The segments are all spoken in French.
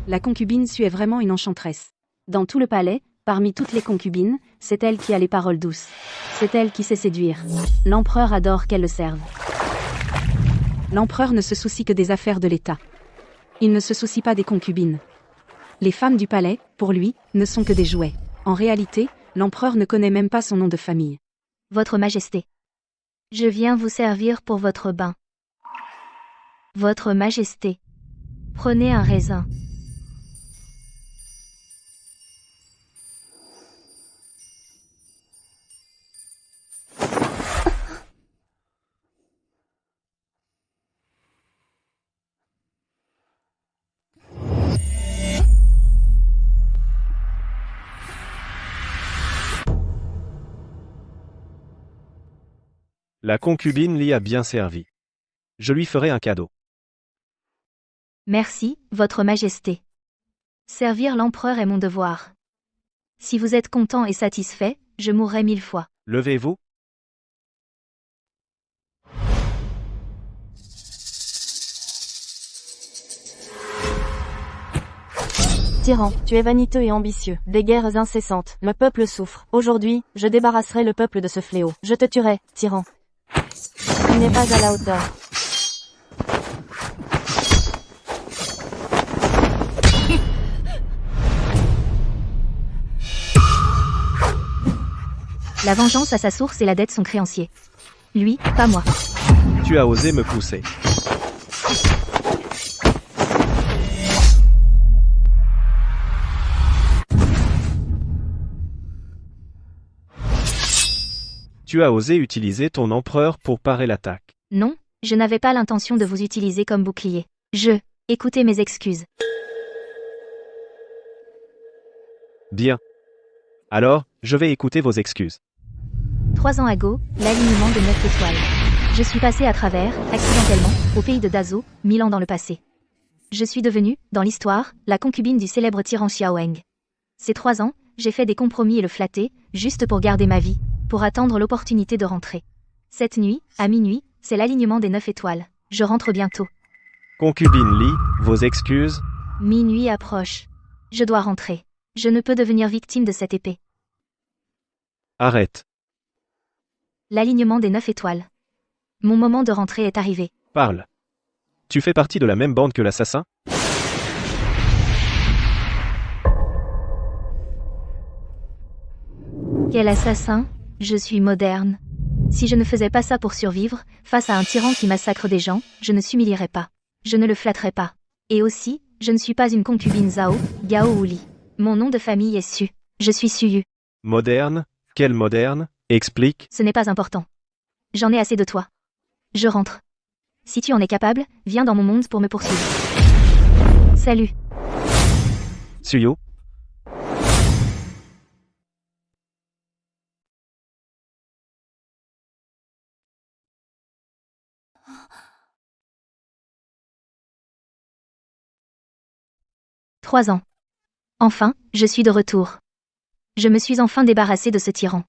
La concubine Su est vraiment une enchanteresse. Dans tout le palais, parmi toutes les concubines, c'est elle qui a les paroles douces. C'est elle qui sait séduire. L'empereur adore qu'elle le serve. L'empereur ne se soucie que des affaires de l'État. Il ne se soucie pas des concubines. Les femmes du palais, pour lui, ne sont que des jouets. En réalité, l'empereur ne connaît même pas son nom de famille. Votre Majesté. Je viens vous servir pour votre bain. Votre Majesté. Prenez un raisin. La concubine Li a bien servi. Je lui ferai un cadeau. Merci, Votre Majesté. Servir l'empereur est mon devoir. Si vous êtes content et satisfait, je mourrai 1000 fois. Levez-vous. Tyran, tu es vaniteux et ambitieux. Des guerres incessantes. Le peuple souffre. Aujourd'hui, je débarrasserai le peuple de ce fléau. Je te tuerai, tyran. Tu n'es pas à la hauteur. La vengeance a sa source et la dette son créancier. Lui, pas moi. Tu as osé me pousser. Tu as osé utiliser ton empereur pour parer l'attaque. Non, je n'avais pas l'intention de vous utiliser comme bouclier. Écoutez mes excuses. Bien. Alors, je vais écouter vos excuses. 3 ans ago, l'alignement de 9 étoiles. Je suis passé à travers, accidentellement, au pays de Dazo, 1000 ans dans le passé. Je suis devenue, dans l'histoire, la concubine du célèbre tyran Xiaoeng. Ces 3 ans, j'ai fait des compromis et le flatté, juste pour garder ma vie, pour attendre l'opportunité de rentrer. Cette nuit, à minuit, c'est l'alignement des 9 étoiles. Je rentre bientôt. Concubine Li, vos excuses. Minuit approche. Je dois rentrer. Je ne peux devenir victime de cette épée. Arrête. L'alignement des 9 étoiles. Mon moment de rentrée est arrivé. Parle. Tu fais partie de la même bande que l'assassin? Quel assassin? Je suis moderne. Si je ne faisais pas ça pour survivre, face à un tyran qui massacre des gens, je ne s'humilierais pas. Je ne le flatterais pas. Et aussi, je ne suis pas une concubine Zhao, Gao ou Li. Mon nom de famille est Su. Je suis Suyu. Moderne? Quel moderne? Explique. Ce n'est pas important. J'en ai assez de toi. Je rentre. Si tu en es capable, viens dans mon monde pour me poursuivre. Salut. Suyo. Trois ans. Enfin, je suis de retour. Je me suis enfin débarrassé de ce tyran.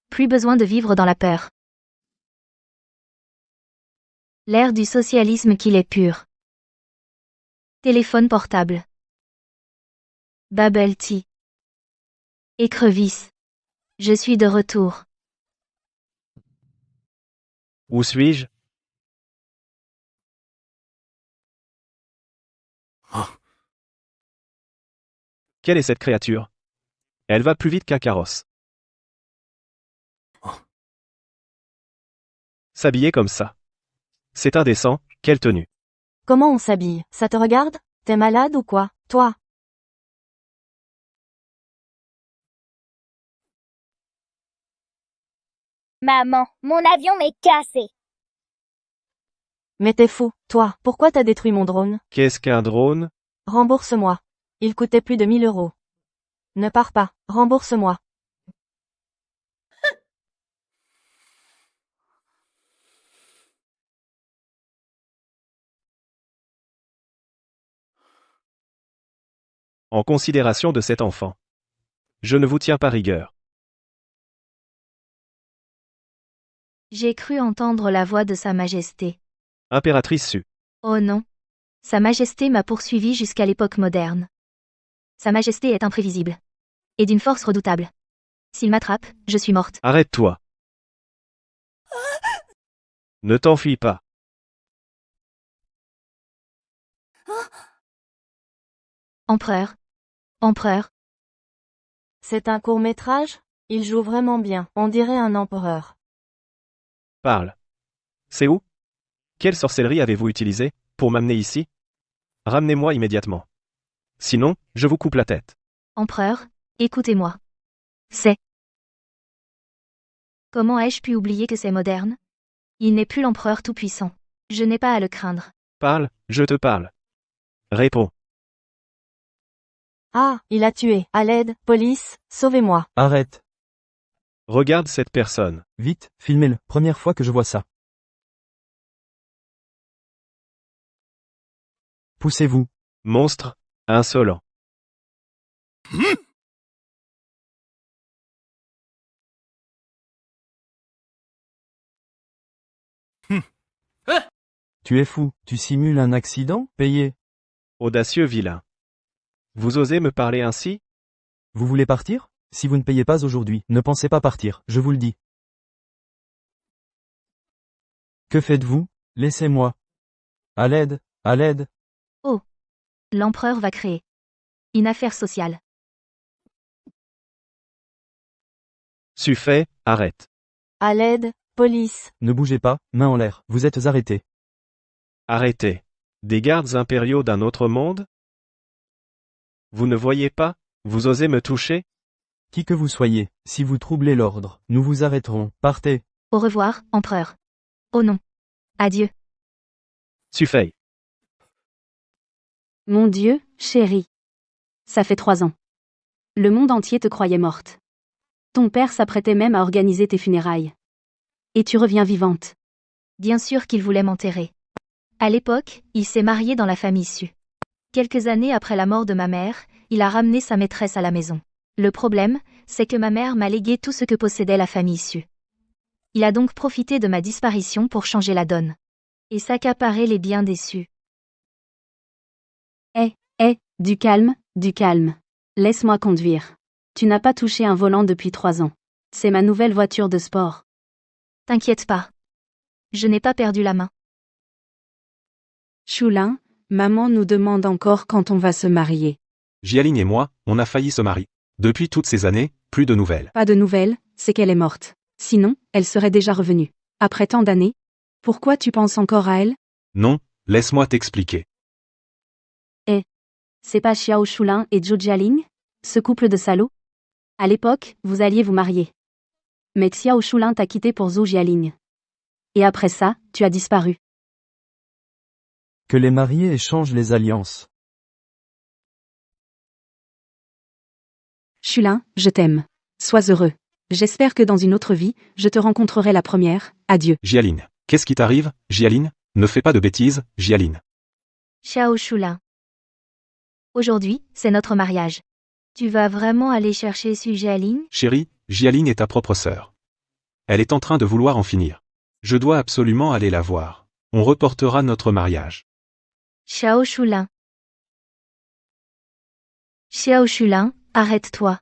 Plus besoin de vivre dans la peur. L'ère du socialisme qu'il est pur. Téléphone portable. Bubble tea. Écrevisse. Je suis de retour. Où suis-je? Quelle est cette créature? Elle va plus vite qu'un carrosse. S'habiller comme ça. C'est indécent, quelle tenue. Comment on s'habille? Ça te regarde? T'es malade ou quoi, toi? Maman, mon avion m'est cassé. Mais t'es fou, toi. Pourquoi t'as détruit mon drone? Qu'est-ce qu'un drone? Rembourse-moi. Il coûtait plus de 1000 euros. Ne pars pas, rembourse-moi. En considération de cet enfant. Je ne vous tiens pas rigueur. J'ai cru entendre la voix de Sa Majesté. Impératrice Su. Oh non. Sa Majesté m'a poursuivi jusqu'à l'époque moderne. Sa Majesté est imprévisible. Et d'une force redoutable. S'il m'attrape, je suis morte. Arrête-toi. Ne t'enfuis pas. Empereur. Empereur. C'est un court-métrage? Il joue vraiment bien, on dirait un empereur. Parle. C'est où? Quelle sorcellerie avez-vous utilisée pour m'amener ici? Ramenez-moi immédiatement. Sinon, je vous coupe la tête. Empereur, écoutez-moi. C'est. Comment ai-je pu oublier que c'est moderne? Il n'est plus l'empereur tout-puissant. Je n'ai pas à le craindre. Parle, je te parle. Réponds. Ah, il a tué. À l'aide, police, sauvez-moi. Arrête. Regarde cette personne. Vite, filmez-le. Première fois que je vois ça. Poussez-vous. Monstre, insolent. Tu es fou. Tu simules un accident? Payé. Audacieux vilain. Vous osez me parler ainsi? Vous voulez partir? Si vous ne payez pas aujourd'hui, ne pensez pas partir, je vous le dis. Que faites-vous? Laissez-moi. À l'aide, à l'aide. L'empereur va créer une affaire sociale. Suffit, arrête. À l'aide, police. Ne bougez pas, main en l'air, vous êtes arrêtés. Arrêtez. Des gardes impériaux d'un autre monde? Vous ne voyez pas? Vous osez me toucher? Qui que vous soyez, si vous troublez l'ordre, nous vous arrêterons. Partez. Au revoir, empereur. Oh non. Adieu. Suffit. Mon Dieu, chérie. Ça fait 3 ans. Le monde entier te croyait morte. Ton père s'apprêtait même à organiser tes funérailles. Et tu reviens vivante. Bien sûr qu'il voulait m'enterrer. À l'époque, il s'est marié dans la famille Su. Quelques années après la mort de ma mère, il a ramené sa maîtresse à la maison. Le problème, c'est que ma mère m'a légué tout ce que possédait la famille Su. Il a donc profité de ma disparition pour changer la donne. Et s'accaparer les biens des Su. Du calme, du calme. Laisse-moi conduire. Tu n'as pas touché un volant depuis 3 ans. C'est ma nouvelle voiture de sport. T'inquiète pas. Je n'ai pas perdu la main. Chulin, maman nous demande encore quand on va se marier. Jialing et moi, on a failli se marier. Depuis toutes ces années, plus de nouvelles. Pas de nouvelles, c'est qu'elle est morte. Sinon, elle serait déjà revenue. Après tant d'années. Pourquoi tu penses encore à elle? Non, laisse-moi t'expliquer. C'est pas Xiao Chulin et Zhou Jialing? Ce couple de salauds? À l'époque, vous alliez vous marier. Mais Xiao Chulin t'a quitté pour Zhou Jialing. Et après ça, tu as disparu. Que les mariés échangent les alliances. Chulin, je t'aime. Sois heureux. J'espère que dans une autre vie, je te rencontrerai la première. Adieu. Jialing, qu'est-ce qui t'arrive, Jialing? Ne fais pas de bêtises, Jialing. Xiao Chulin. Aujourd'hui, c'est notre mariage. Tu vas vraiment aller chercher Su Jialing? Chérie, Jialing est ta propre sœur. Elle est en train de vouloir en finir. Je dois absolument aller la voir. On reportera notre mariage. Xiao Chulin. Xiao Chulin, arrête-toi.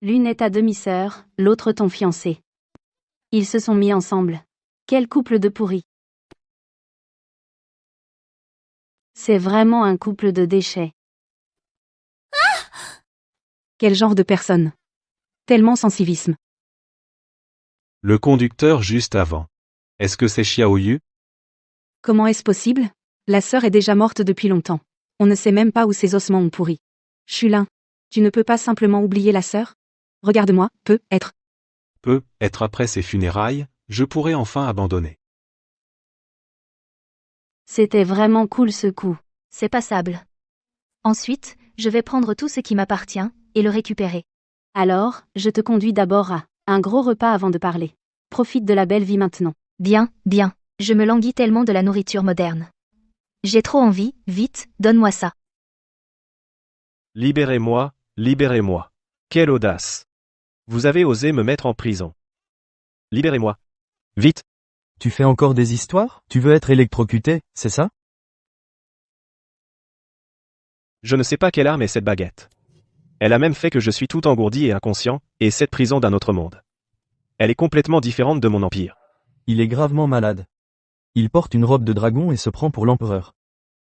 L'une est ta demi-sœur, l'autre ton fiancé. Ils se sont mis ensemble. Quel couple de pourris. C'est vraiment un couple de déchets. Quel genre de personne? Tellement sans civisme. Le conducteur juste avant. Est-ce que c'est Xiao Yu? Comment est-ce possible? La sœur est déjà morte depuis longtemps. On ne sait même pas où ses ossements ont pourri. Chulin, tu ne peux pas simplement oublier la sœur? Regarde-moi, peut-être après ses funérailles, je pourrais enfin abandonner. C'était vraiment cool ce coup. C'est passable. Ensuite, je vais prendre tout ce qui m'appartient et le récupérer. Alors, je te conduis d'abord à un gros repas avant de parler. Profite de la belle vie maintenant. Bien, bien. Je me languis tellement de la nourriture moderne. J'ai trop envie, vite, donne-moi ça. Libérez-moi, libérez-moi. Quelle audace! Vous avez osé me mettre en prison. Libérez-moi. Vite! Tu fais encore des histoires? Tu veux être électrocuté, c'est ça? Je ne sais pas quelle arme est cette baguette. Elle a même fait que je suis tout engourdi et inconscient, et cette prison d'un autre monde. Elle est complètement différente de mon empire. Il est gravement malade. Il porte une robe de dragon et se prend pour l'empereur.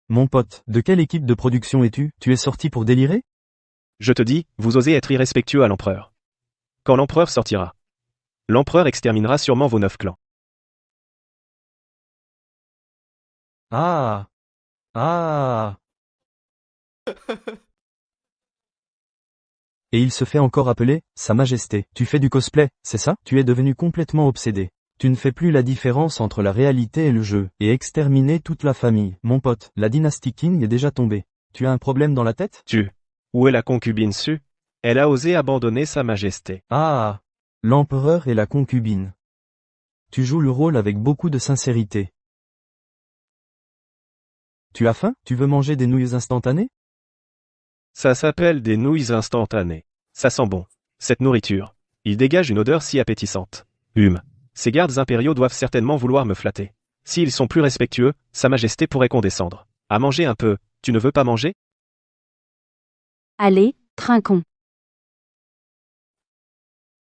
Mon pote, de quelle équipe de production es-tu? Tu es sorti pour délirer? Je te dis, vous osez être irrespectueux à l'empereur. Quand l'empereur sortira, l'empereur exterminera sûrement vos 9 clans. Ah! Ah! Et il se fait encore appeler, Sa Majesté. Tu fais du cosplay, c'est ça? Tu es devenu complètement obsédé. Tu ne fais plus la différence entre la réalité et le jeu, et exterminer toute la famille. Mon pote, la dynastie Qing est déjà tombée. Tu as un problème dans la tête? Où est la concubine Su? Elle a osé abandonner Sa Majesté. Ah! L'empereur et la concubine. Tu joues le rôle avec beaucoup de sincérité. Tu as faim? Tu veux manger des nouilles instantanées? Ça s'appelle des nouilles instantanées. Ça sent bon. Cette nourriture. Il dégage une odeur si appétissante. Ces gardes impériaux doivent certainement vouloir me flatter. S'ils sont plus respectueux, Sa Majesté pourrait condescendre. À manger un peu, tu ne veux pas manger? Allez, trinquons.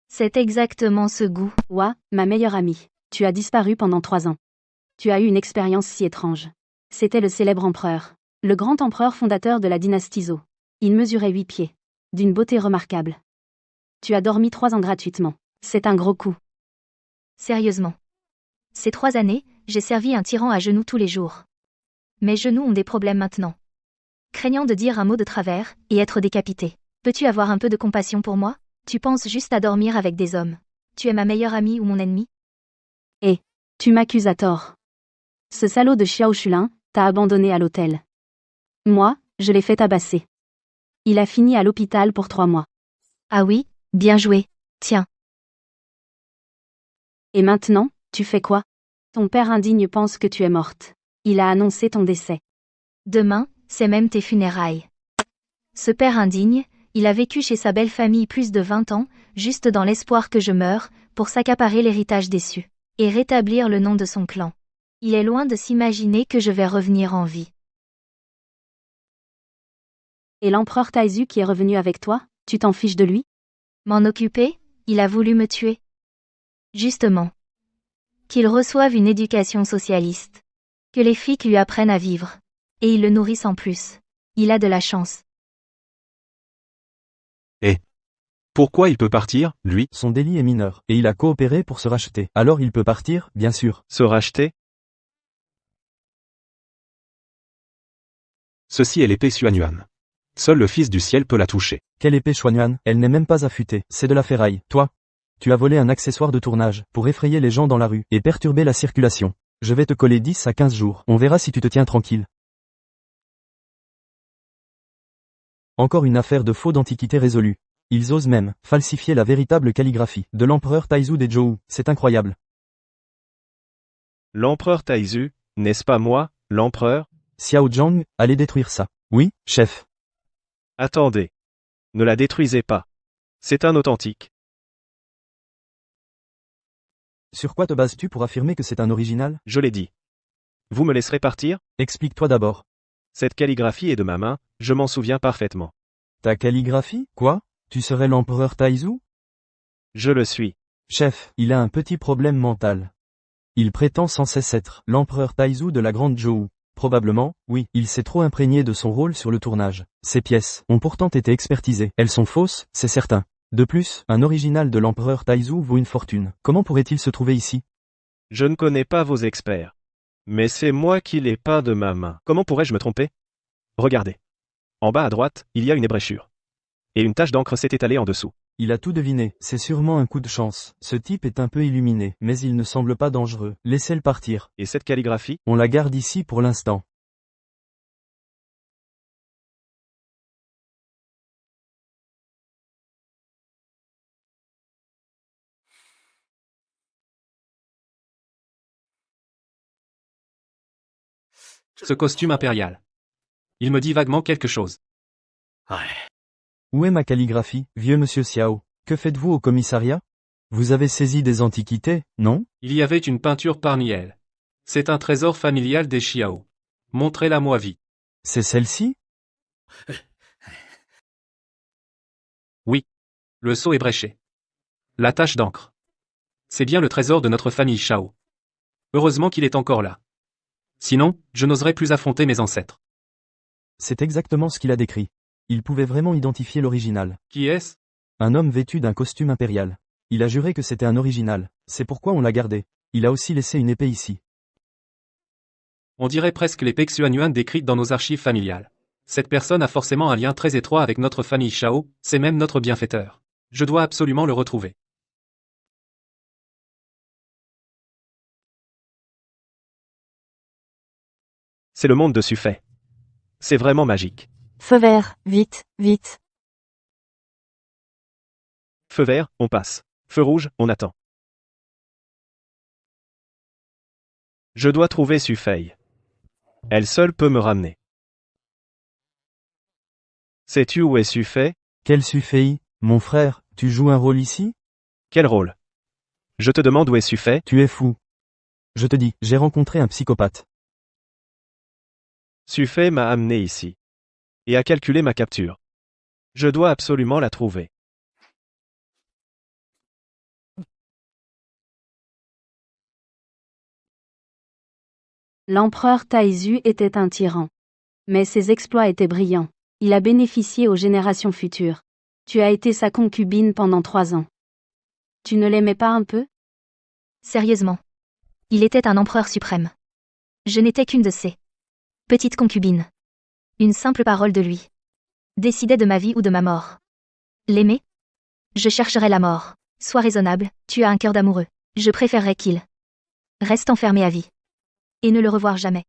C'est exactement ce goût. Wa, ma meilleure amie. Tu as disparu pendant 3 ans. Tu as eu une expérience si étrange. C'était le célèbre empereur. Le grand empereur fondateur de la dynastie Zhou. Il mesurait 8 pieds. D'une beauté remarquable. Tu as dormi 3 ans gratuitement. C'est un gros coup. Sérieusement. Ces 3 années, j'ai servi un tyran à genoux tous les jours. Mes genoux ont des problèmes maintenant. Craignant de dire un mot de travers, et être décapité. Peux-tu avoir un peu de compassion pour moi? Tu penses juste à dormir avec des hommes. Tu es ma meilleure amie ou mon ennemi? Tu m'accuses à tort. Ce salaud de Xiao Shulin t'a abandonné à l'hôtel. Moi, je l'ai fait tabasser. Il a fini à l'hôpital pour 3 mois. Ah oui, bien joué. Tiens. Et maintenant, tu fais quoi? Ton père indigne pense que tu es morte. Il a annoncé ton décès. Demain, c'est même tes funérailles. Ce père indigne, il a vécu chez sa belle famille plus de 20 ans, juste dans l'espoir que je meure, pour s'accaparer l'héritage déçu. Et rétablir le nom de son clan. Il est loin de s'imaginer que je vais revenir en vie. Et l'empereur Taizu qui est revenu avec toi, tu t'en fiches de lui? M'en occuper? Il a voulu me tuer. Justement. Qu'il reçoive une éducation socialiste. Que les flics lui apprennent à vivre. Et ils le nourrissent en plus. Il a de la chance. Pourquoi il peut partir, lui? Son délit est mineur, et il a coopéré pour se racheter. Alors il peut partir, bien sûr. Se racheter? Ceci est l'épée Xuanyuan. Seul le Fils du ciel peut la toucher. Quelle épée Xuanyuan? Elle n'est même pas affûtée, c'est de la ferraille. Toi? Tu as volé un accessoire de tournage, pour effrayer les gens dans la rue, et perturber la circulation. Je vais te coller 10 à 15 jours, on verra si tu te tiens tranquille. Encore une affaire de faux d'antiquité résolue. Ils osent même falsifier la véritable calligraphie de l'empereur Taizu des Zhou, c'est incroyable. L'empereur Taizu, n'est-ce pas moi, l'empereur? Xiao Zhang, allez détruire ça. Oui, chef. Attendez. Ne la détruisez pas. C'est un authentique. Sur quoi te bases-tu pour affirmer que c'est un original? Je l'ai dit. Vous me laisserez partir? Explique-toi d'abord. Cette calligraphie est de ma main, je m'en souviens parfaitement. Ta calligraphie? Quoi? Tu serais l'empereur Taizu? Je le suis. Chef, il a un petit problème mental. Il prétend sans cesse être l'empereur Taizu de la Grande Zhou. Probablement, oui, il s'est trop imprégné de son rôle sur le tournage. Ces pièces ont pourtant été expertisées. Elles sont fausses, c'est certain. De plus, un original de l'empereur Taizu vaut une fortune. Comment pourrait-il se trouver ici? Je ne connais pas vos experts. Mais c'est moi qui l'ai peint de ma main. Comment pourrais-je me tromper? Regardez. En bas à droite, il y a une ébréchure. Et une tache d'encre s'est étalée en dessous. Il a tout deviné, c'est sûrement un coup de chance. Ce type est un peu illuminé, mais il ne semble pas dangereux. Laissez-le partir. Et cette calligraphie? On la garde ici pour l'instant. Ce costume impérial. Il me dit vaguement quelque chose. Où est ma calligraphie, vieux monsieur Xiao? Que faites-vous au commissariat? Vous avez saisi des antiquités, non? Il y avait une peinture parmi elles. C'est un trésor familial des Xiao. Montrez-la-moi vite. C'est celle-ci? Oui. Le sceau est bréché. La tache d'encre. C'est bien le trésor de notre famille Shao. Heureusement qu'il est encore là. Sinon, je n'oserais plus affronter mes ancêtres. C'est exactement ce qu'il a décrit. Il pouvait vraiment identifier l'original. Qui est-ce? Un homme vêtu d'un costume impérial. Il a juré que c'était un original. C'est pourquoi on l'a gardé. Il a aussi laissé une épée ici. On dirait presque l'épée Xuanyuan décrite dans nos archives familiales. Cette personne a forcément un lien très étroit avec notre famille Shao, c'est même notre bienfaiteur. Je dois absolument le retrouver. C'est le monde de Sufei. C'est vraiment magique. Feu vert, vite, vite. Feu vert, on passe. Feu rouge, on attend. Je dois trouver Sufei. Elle seule peut me ramener. Sais-tu où est Sufei? Quel Sufei, mon frère, tu joues un rôle ici? Quel rôle? Je te demande où est Sufei? Tu es fou. Je te dis, j'ai rencontré un psychopathe. Sufei m'a amené ici. Et a calculé ma capture. Je dois absolument la trouver. L'empereur Taizu était un tyran. Mais ses exploits étaient brillants. Il a bénéficié aux générations futures. Tu as été sa concubine pendant 3 ans. Tu ne l'aimais pas un peu? Sérieusement. Il était un empereur suprême. Je n'étais qu'une de ses petites concubines. Une simple parole de lui décidait de ma vie ou de ma mort. L'aimer? Je chercherais la mort. Sois raisonnable, tu as un cœur d'amoureux. Je préférerais qu'il reste enfermé à vie. Et ne le revoir jamais.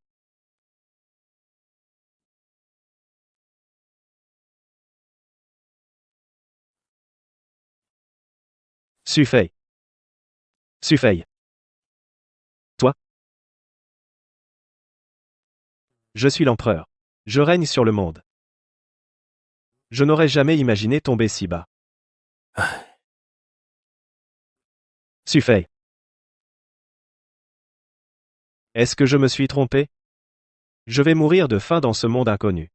Sufei. Sufei. Toi? Je suis l'empereur. Je règne sur le monde. Je n'aurais jamais imaginé tomber si bas. Sufei. Est-ce que je me suis trompé? Je vais mourir de faim dans ce monde inconnu.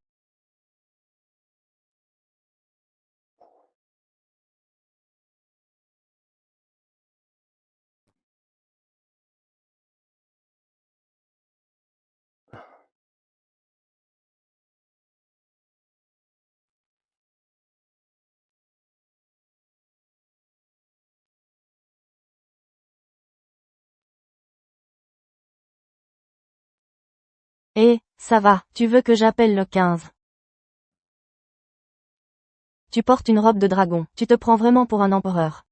Eh, ça va, tu veux que j'appelle le 15? Tu portes une robe de dragon, tu te prends vraiment pour un empereur.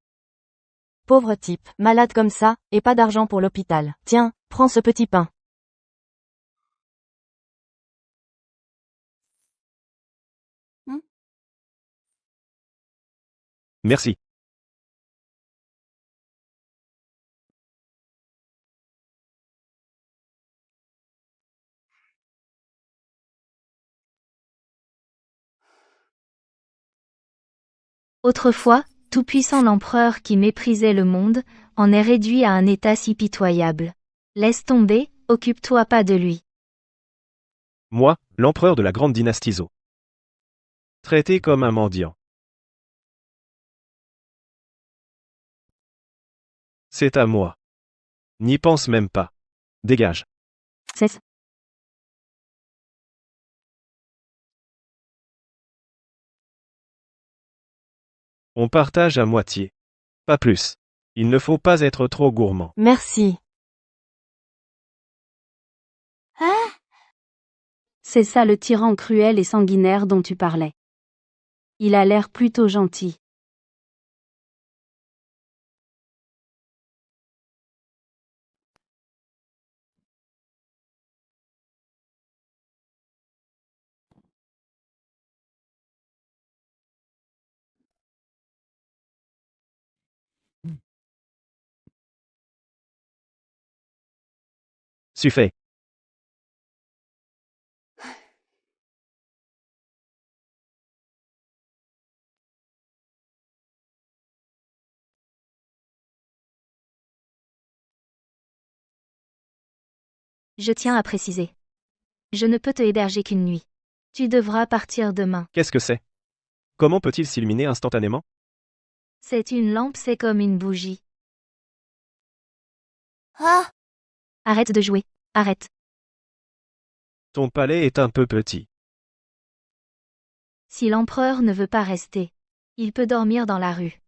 Pauvre type, malade comme ça, et pas d'argent pour l'hôpital. Tiens, prends ce petit pain. Merci. Autrefois, tout-puissant l'empereur qui méprisait le monde, en est réduit à un état si pitoyable. Laisse tomber, occupe-toi pas de lui. Moi, l'empereur de la grande dynastie Zhou. Traité comme un mendiant. C'est à moi. N'y pense même pas. Dégage. Cesse. On partage à moitié. Pas plus. Il ne faut pas être trop gourmand. Merci. C'est ça le tyran cruel et sanguinaire dont tu parlais. Il a l'air plutôt gentil. Sufei. Je tiens à préciser. Je ne peux te héberger qu'une nuit. Tu devras partir demain. Qu'est-ce que c'est? Comment peut-il s'illuminer instantanément? C'est une lampe, c'est comme une bougie. Ah, Arrête de jouer. Arrête. Ton palais est un peu petit. Si l'empereur ne veut pas rester, il peut dormir dans la rue.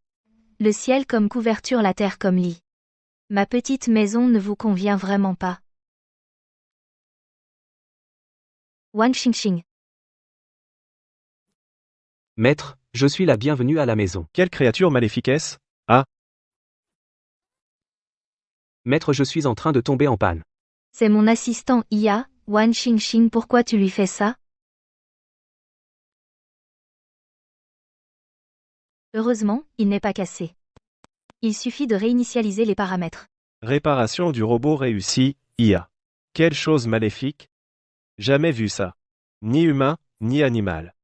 Le ciel comme couverture, la terre comme lit. Ma petite maison ne vous convient vraiment pas. Wang Xingxing. Maître, je suis la bienvenue à la maison. Quelle créature maléfique est-ce? Maître, je suis en train de tomber en panne. C'est mon assistant IA, Wang Xingxing, pourquoi tu lui fais ça? Heureusement, il n'est pas cassé. Il suffit de réinitialiser les paramètres. Réparation du robot réussie, IA. Quelle chose maléfique? Jamais vu ça. Ni humain, ni animal.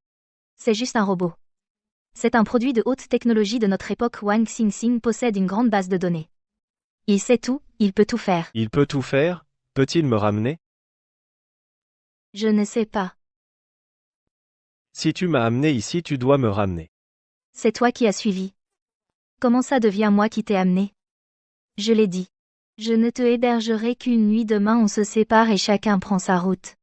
C'est juste un robot. C'est un produit de haute technologie de notre époque. Wang Xingxing possède une grande base de données. Il sait tout, il peut tout faire. Il peut tout faire? Peut-il me ramener? Je ne sais pas. Si tu m'as amené ici, tu dois me ramener. C'est toi qui as suivi. Comment ça devient moi qui t'ai amené? Je l'ai dit. Je ne te hébergerai qu'une nuit, demain on se sépare et chacun prend sa route.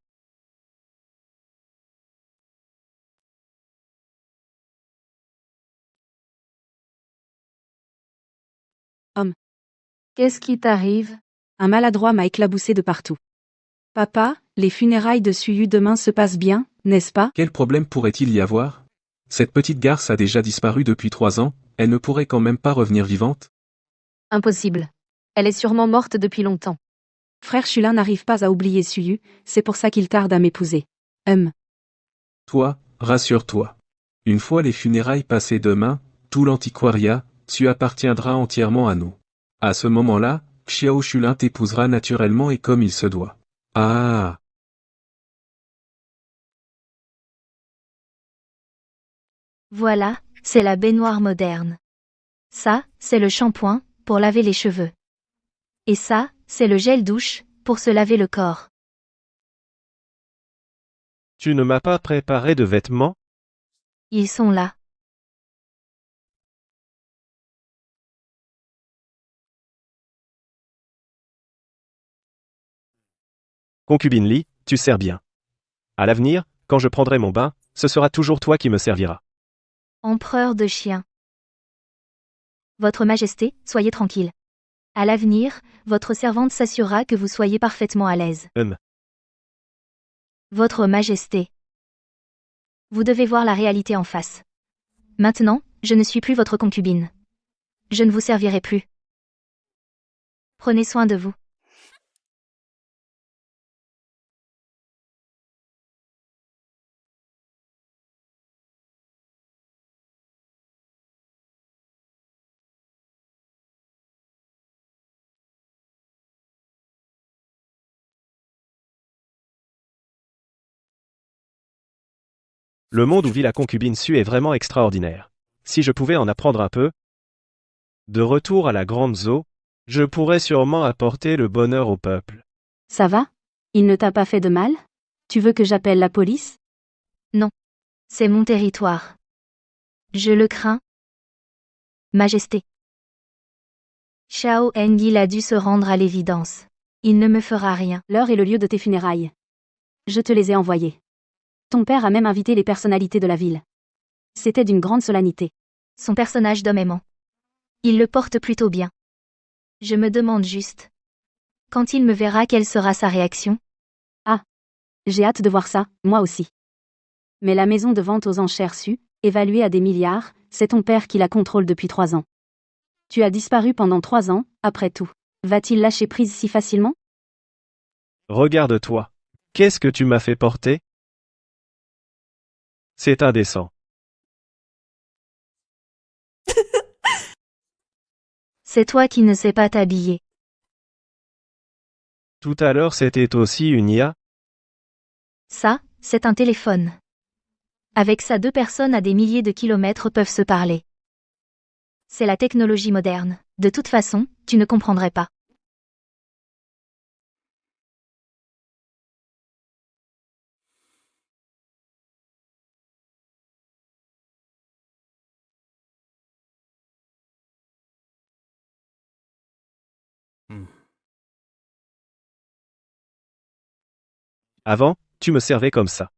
Qu'est-ce qui t'arrive? Un maladroit m'a éclaboussé de partout. Papa, les funérailles de Suyu demain se passent bien, n'est-ce pas? Quel problème pourrait-il y avoir? Cette petite garce a déjà disparu depuis 3 ans, elle ne pourrait quand même pas revenir vivante? Impossible. Elle est sûrement morte depuis longtemps. Frère Chulin n'arrive pas à oublier Suyu, c'est pour ça qu'il tarde à m'épouser. Toi, rassure-toi. Une fois les funérailles passées demain, tout l'antiquariat, tu appartiendras entièrement à nous. À ce moment-là, Xiao Chulin t'épousera naturellement et comme il se doit. Ah! Voilà, c'est la baignoire moderne. Ça, c'est le shampoing, pour laver les cheveux. Et ça, c'est le gel douche, pour se laver le corps. Tu ne m'as pas préparé de vêtements? Ils sont là. Concubine Li, tu sers bien. À l'avenir, quand je prendrai mon bain, ce sera toujours toi qui me serviras. Empereur de chiens. Votre Majesté, soyez tranquille. À l'avenir, votre servante s'assurera que vous soyez parfaitement à l'aise. Votre Majesté. Vous devez voir la réalité en face. Maintenant, je ne suis plus votre concubine. Je ne vous servirai plus. Prenez soin de vous. Le monde où vit la concubine Su est vraiment extraordinaire. Si je pouvais en apprendre un peu. De retour à la grande Zo, je pourrais sûrement apporter le bonheur au peuple. Ça va? Il ne t'a pas fait de mal? Tu veux que j'appelle la police? C'est mon territoire. Je le crains. Majesté. Xiao Engil a dû se rendre à l'évidence. Il ne me fera rien. L'heure et le lieu de tes funérailles. Je te les ai envoyés. Ton père a même invité les personnalités de la ville. C'était d'une grande solennité. Son personnage d'homme aimant. Il le porte plutôt bien. Je me demande juste. Quand il me verra, quelle sera sa réaction? J'ai hâte de voir ça, moi aussi. Mais la maison de vente aux enchères Su, évaluée à des milliards, c'est ton père qui la contrôle depuis 3 ans. Tu as disparu pendant 3 ans, après tout. Va-t-il lâcher prise si facilement? Regarde-toi. Qu'est-ce que tu m'as fait porter? C'est indécent. C'est toi qui ne sais pas t'habiller. Tout à l'heure c'était aussi une IA? Ça, c'est un téléphone. Avec ça, 2 personnes à des milliers de kilomètres peuvent se parler. C'est la technologie moderne. De toute façon, tu ne comprendrais pas. Avant, tu me servais comme ça.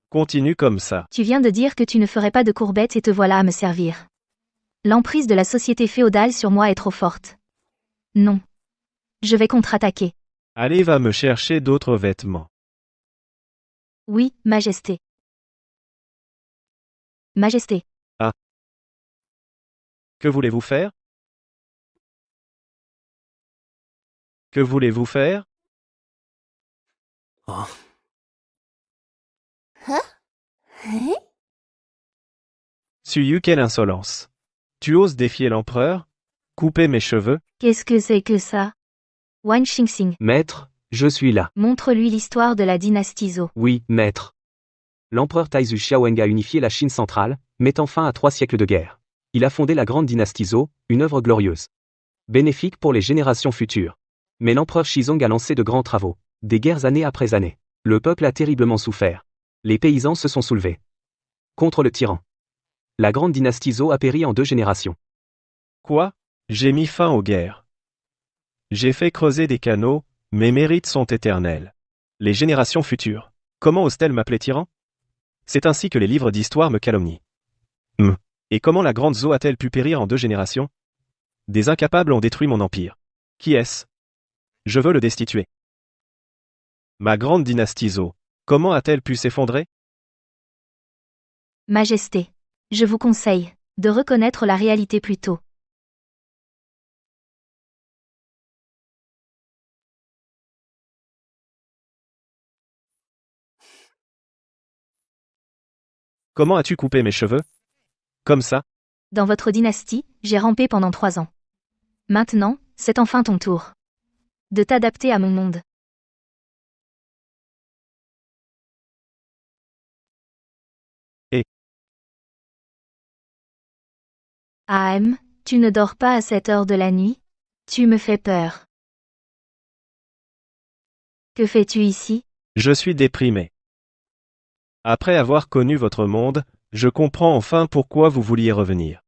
Continue comme ça. Tu viens de dire que tu ne ferais pas de courbettes et te voilà à me servir. L'emprise de la société féodale sur moi est trop forte. Non. Je vais contre-attaquer. Allez, va me chercher d'autres vêtements. Oui, Majesté. Majesté. Que voulez-vous faire? Que voulez-vous faire? Suyu, quelle insolence. Tu oses défier l'empereur? Couper mes cheveux? Qu'est-ce que c'est que ça? Wan Xingxing. Maître, je suis là. Montre-lui l'histoire de la dynastie Zhou. Oui, maître. L'empereur Taizu Xiaoweng a unifié la Chine centrale, mettant fin à 3 siècles de guerre. Il a fondé la grande dynastie Zhou, une œuvre glorieuse. Bénéfique pour les générations futures. Mais l'empereur Shizong a lancé de grands travaux. Des guerres année après année. Le peuple a terriblement souffert. Les paysans se sont soulevés. Contre le tyran. La grande dynastie Zhou a péri en 2 générations. Quoi? J'ai mis fin aux guerres. J'ai fait creuser des canaux, mes mérites sont éternels. Les générations futures. Comment ose-t-elle m'appeler tyran? C'est ainsi que les livres d'histoire me calomnient. Et comment la grande Zhou a-t-elle pu périr en 2 générations? Des incapables ont détruit mon empire. Qui est-ce? Je veux le destituer. Ma grande dynastie Zhou, comment a-t-elle pu s'effondrer? Majesté. Je vous conseille de reconnaître la réalité plus tôt. Comment as-tu coupé mes cheveux? Comme ça? Dans votre dynastie, j'ai rampé pendant 3 ans. Maintenant, c'est enfin ton tour. De t'adapter à mon monde. Ahem, tu ne dors pas à cette heure de la nuit? Tu me fais peur. Que fais-tu ici? Je suis déprimé. Après avoir connu votre monde, je comprends enfin pourquoi vous vouliez revenir.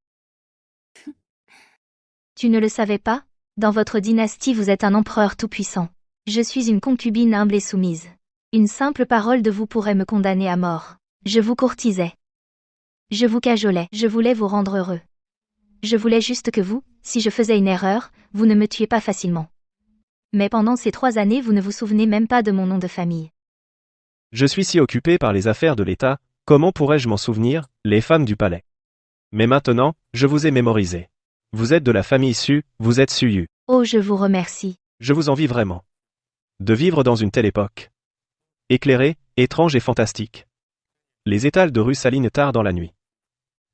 Tu ne le savais pas? Dans votre dynastie vous êtes un empereur tout-puissant. Je suis une concubine humble et soumise. Une simple parole de vous pourrait me condamner à mort. Je vous courtisais. Je vous cajolais. Je voulais vous rendre heureux. Je voulais juste que vous, si je faisais une erreur, vous ne me tuiez pas facilement. Mais pendant ces 3 années vous ne vous souvenez même pas de mon nom de famille. Je suis si occupé par les affaires de l'État, comment pourrais-je m'en souvenir, les femmes du palais? Mais maintenant, je vous ai mémorisé. Vous êtes de la famille Su, vous êtes Suyu. Oh, je vous remercie. Je vous envie vraiment. De vivre dans une telle époque. Éclairée, étrange et fantastique. Les étals de rue s'alignent tard dans la nuit.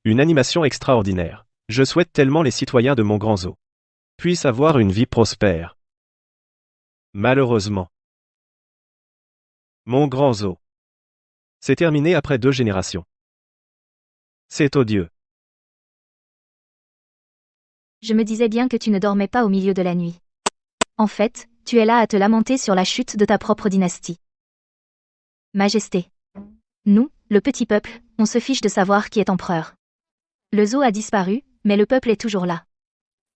Une animation extraordinaire. Je souhaite tellement les citoyens de mon grand zoo puissent avoir une vie prospère. Malheureusement. Mon grand zoo. C'est terminé après 2 générations. C'est odieux. Je me disais bien que tu ne dormais pas au milieu de la nuit. En fait, tu es là à te lamenter sur la chute de ta propre dynastie. Majesté. Nous, le petit peuple, on se fiche de savoir qui est empereur. Le zoo a disparu, mais le peuple est toujours là.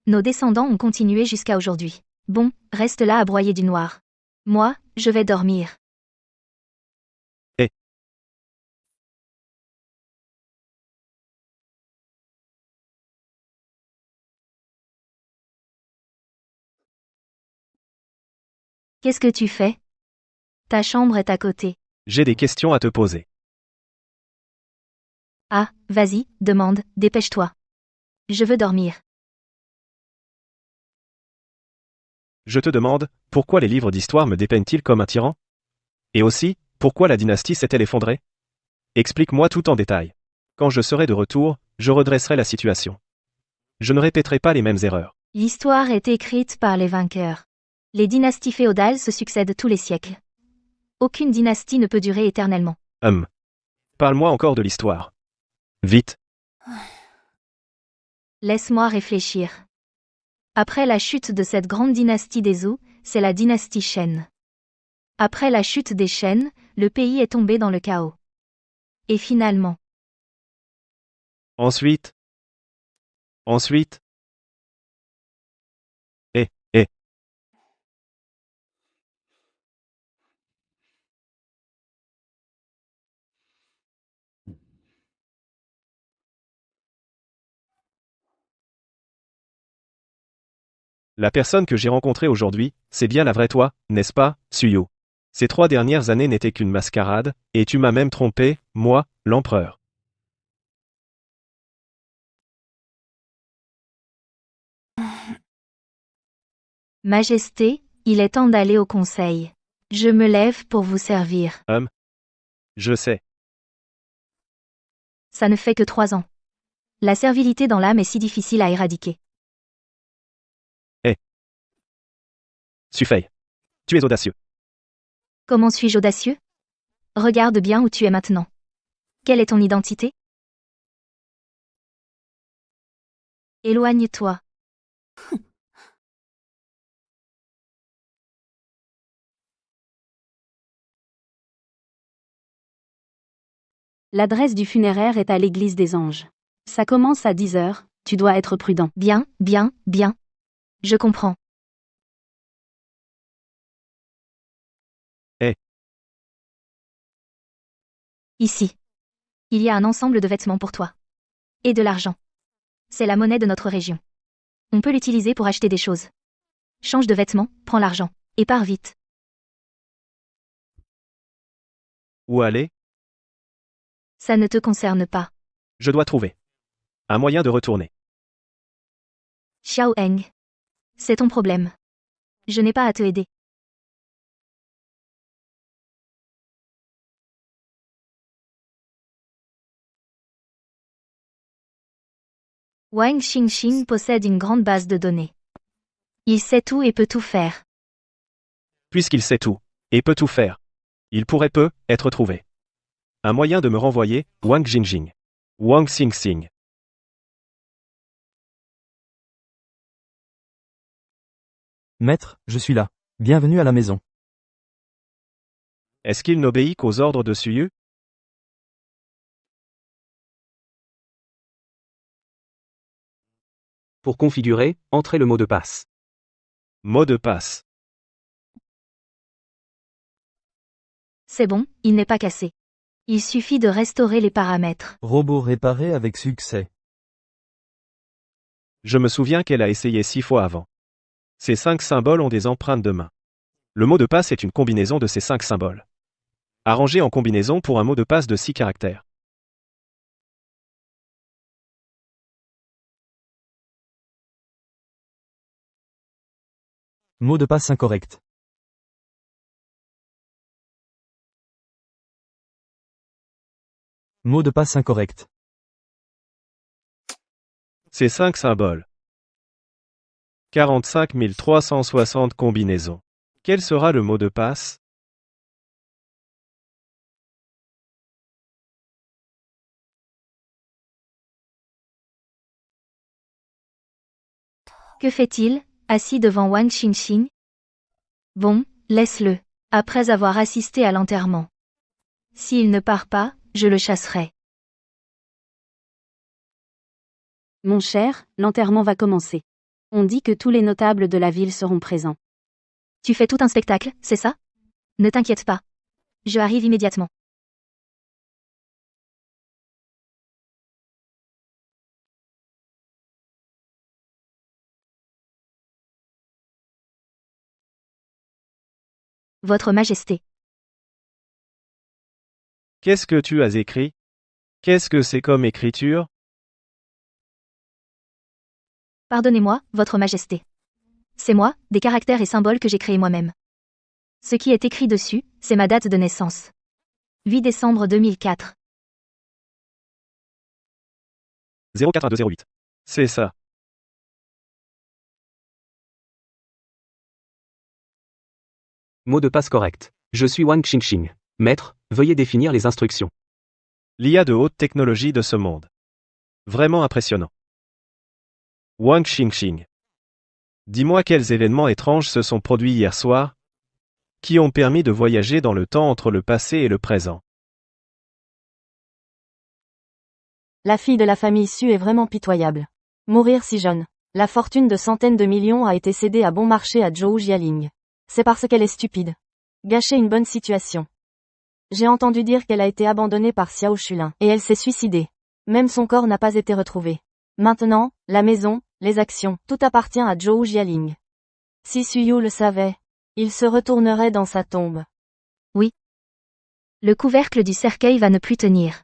Nos descendants ont continué jusqu'à aujourd'hui. Bon, reste là à broyer du noir. Moi, je vais dormir. Qu'est-ce que tu fais? Ta chambre est à côté. J'ai des questions à te poser. Ah, vas-y, demande, dépêche-toi. Je veux dormir. Je te demande, pourquoi les livres d'histoire me dépeignent-ils comme un tyran? Et aussi, pourquoi la dynastie s'est-elle effondrée? Explique-moi tout en détail. Quand je serai de retour, je redresserai la situation. Je ne répéterai pas les mêmes erreurs. L'histoire est écrite par les vainqueurs. Les dynasties féodales se succèdent tous les siècles. Aucune dynastie ne peut durer éternellement. Parle-moi encore de l'histoire. Vite. Laisse-moi réfléchir. Après la chute de cette grande dynastie des Zhou, c'est la dynastie Shen. Après la chute des Shen, le pays est tombé dans le chaos. Et finalement. Ensuite. La personne que j'ai rencontrée aujourd'hui, c'est bien la vraie toi, n'est-ce pas, Suyo? Ces 3 dernières années n'étaient qu'une mascarade, et tu m'as même trompé, moi, l'empereur. Majesté, il est temps d'aller au conseil. Je me lève pour vous servir. Je sais. Ça ne fait que 3 ans. La servilité dans l'âme est si difficile à éradiquer. Sufei. Tu es audacieux. Comment suis-je audacieux? Regarde bien où tu es maintenant. Quelle est ton identité? Éloigne-toi. L'adresse du funéraire est à l'église des anges. Ça commence à 10 heures, tu dois être prudent. Bien, bien, bien. Je comprends. Ici. Il y a un ensemble de vêtements pour toi. Et de l'argent. C'est la monnaie de notre région. On peut l'utiliser pour acheter des choses. Change de vêtements, prends l'argent. Et pars vite. Où aller? Ça ne te concerne pas. Je dois trouver un moyen de retourner. Xiao Heng. C'est ton problème. Je n'ai pas à te aider. Wang Xingxing possède une grande base de données. Il sait tout et peut tout faire. Puisqu'il sait tout, et peut tout faire, il pourrait être trouvé. Un moyen de me renvoyer, Wang Jingjing. Wang Xingxing. Maître, je suis là. Bienvenue à la maison. Est-ce qu'il n'obéit qu'aux ordres de Suyu? Pour configurer, entrez le mot de passe. Mot de passe. C'est bon, il n'est pas cassé. Il suffit de restaurer les paramètres. Robot réparé avec succès. Je me souviens qu'elle a essayé 6 fois avant. Ces 5 symboles ont des empreintes de main. Le mot de passe est une combinaison de ces 5 symboles. Arrangé en combinaison pour un mot de passe de 6 caractères. Mot de passe incorrect. Mot de passe incorrect. Ces 5 symboles. 45 360 combinaisons. Quel sera le mot de passe? Que fait-il, assis devant Wang Xingxing? Bon, laisse-le. Après avoir assisté à l'enterrement. S'il ne part pas, je le chasserai. Mon cher, l'enterrement va commencer. On dit que tous les notables de la ville seront présents. Tu fais tout un spectacle, c'est ça? Ne t'inquiète pas. Je arrive immédiatement. Votre Majesté. Qu'est-ce que tu as écrit? Qu'est-ce que c'est comme écriture? Pardonnez-moi, Votre Majesté. C'est moi, des caractères et symboles que j'ai créés moi-même. Ce qui est écrit dessus, c'est ma date de naissance. 8 décembre 2004. 041208. C'est ça. Mot de passe correct. Je suis Wang Xingxing. Maître, veuillez définir les instructions. L'IA de haute technologie de ce monde. Vraiment impressionnant. Wang Xingxing. Dis-moi quels événements étranges se sont produits hier soir, qui ont permis de voyager dans le temps entre le passé et le présent. La fille de la famille Su est vraiment pitoyable. Mourir si jeune. La fortune de centaines de millions a été cédée à bon marché à Zhou Jialing. C'est parce qu'elle est stupide. Gâcher une bonne situation. J'ai entendu dire qu'elle a été abandonnée par Xiao Shulin, et elle s'est suicidée. Même son corps n'a pas été retrouvé. Maintenant, la maison, les actions, tout appartient à Zhou Jialing. Si Suyu le savait, il se retournerait dans sa tombe. Le couvercle du cercueil va ne plus tenir.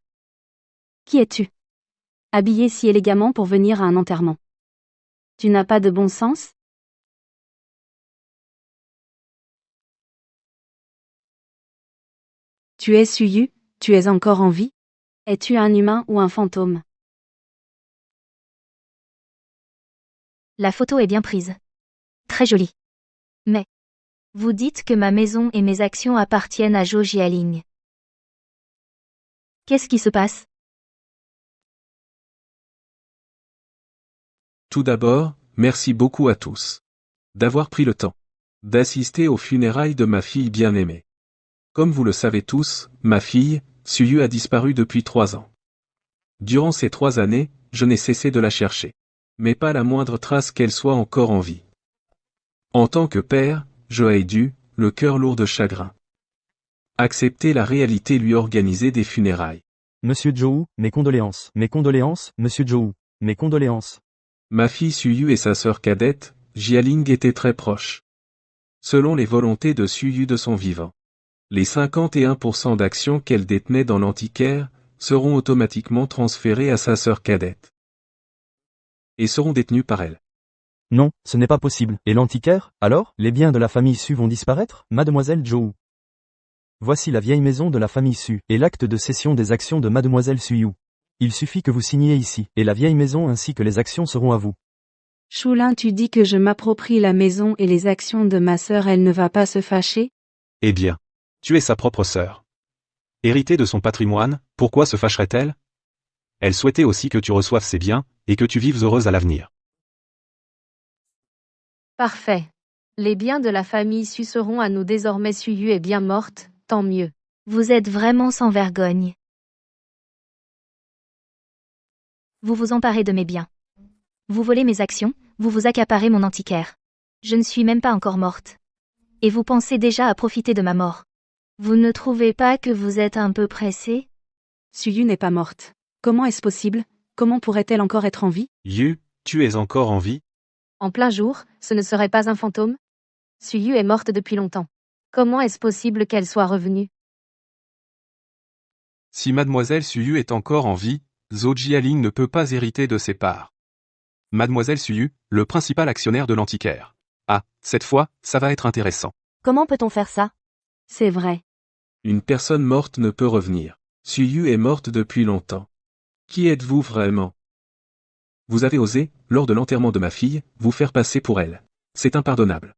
Qui es-tu? Habillé si élégamment pour venir à un enterrement. Tu n'as pas de bon sens? Tu es Suyu, tu es encore en vie? Es-tu un humain ou un fantôme? La photo est bien prise. Très jolie. Mais, vous dites que ma maison et mes actions appartiennent à Zhou Jialing. Qu'est-ce qui se passe? Tout d'abord, merci beaucoup à tous d'avoir pris le temps d'assister aux funérailles de ma fille bien-aimée. Comme vous le savez tous, ma fille, Suyu a disparu depuis 3 ans. Durant ces 3 années, je n'ai cessé de la chercher. Mais pas la moindre trace qu'elle soit encore en vie. En tant que père, j'aurais dû, le cœur lourd de chagrin, accepter la réalité et lui organiser des funérailles. Monsieur Zhou, mes condoléances, monsieur Zhou, mes condoléances. Ma fille Suyu et sa sœur cadette, Jialing étaient très proches. Selon les volontés de Suyu de son vivant, les 51% d'actions qu'elle détenait dans l'antiquaire seront automatiquement transférées à sa sœur cadette et seront détenues par elle. Non, ce n'est pas possible. Et l'antiquaire, alors? Les biens de la famille Su vont disparaître, mademoiselle Zhou. Voici la vieille maison de la famille Su, et l'acte de cession des actions de mademoiselle Suyu. Il suffit que vous signiez ici, et la vieille maison ainsi que les actions seront à vous. Choulin, tu dis que je m'approprie la maison et les actions de ma sœur, elle ne va pas se fâcher? Eh bien, tu es sa propre sœur. Héritée de son patrimoine, pourquoi se fâcherait-elle? Elle souhaitait aussi que tu reçoives ses biens, et que tu vives heureuse à l'avenir. Parfait. Les biens de la famille Su seront à nous désormais. Suyu est bien morte, tant mieux. Vous êtes vraiment sans vergogne. Vous vous emparez de mes biens. Vous volez mes actions, vous vous accaparez mon antiquaire. Je ne suis même pas encore morte. Et vous pensez déjà à profiter de ma mort. Vous ne trouvez pas que vous êtes un peu pressé? Suyu n'est pas morte. Comment est-ce possible? Comment pourrait-elle encore être en vie? Yu, tu es encore en vie? En plein jour, ce ne serait pas un fantôme? Suyu est morte depuis longtemps. Comment est-ce possible qu'elle soit revenue? Si mademoiselle Suyu est encore en vie, Zhou Jialing ne peut pas hériter de ses parts. Mademoiselle Suyu, le principal actionnaire de l'antiquaire. Ah, cette fois, ça va être intéressant. Comment peut-on faire ça? C'est vrai. Une personne morte ne peut revenir. Suyu est morte depuis longtemps. Qui êtes-vous vraiment? Vous avez osé, lors de l'enterrement de ma fille, vous faire passer pour elle. C'est impardonnable.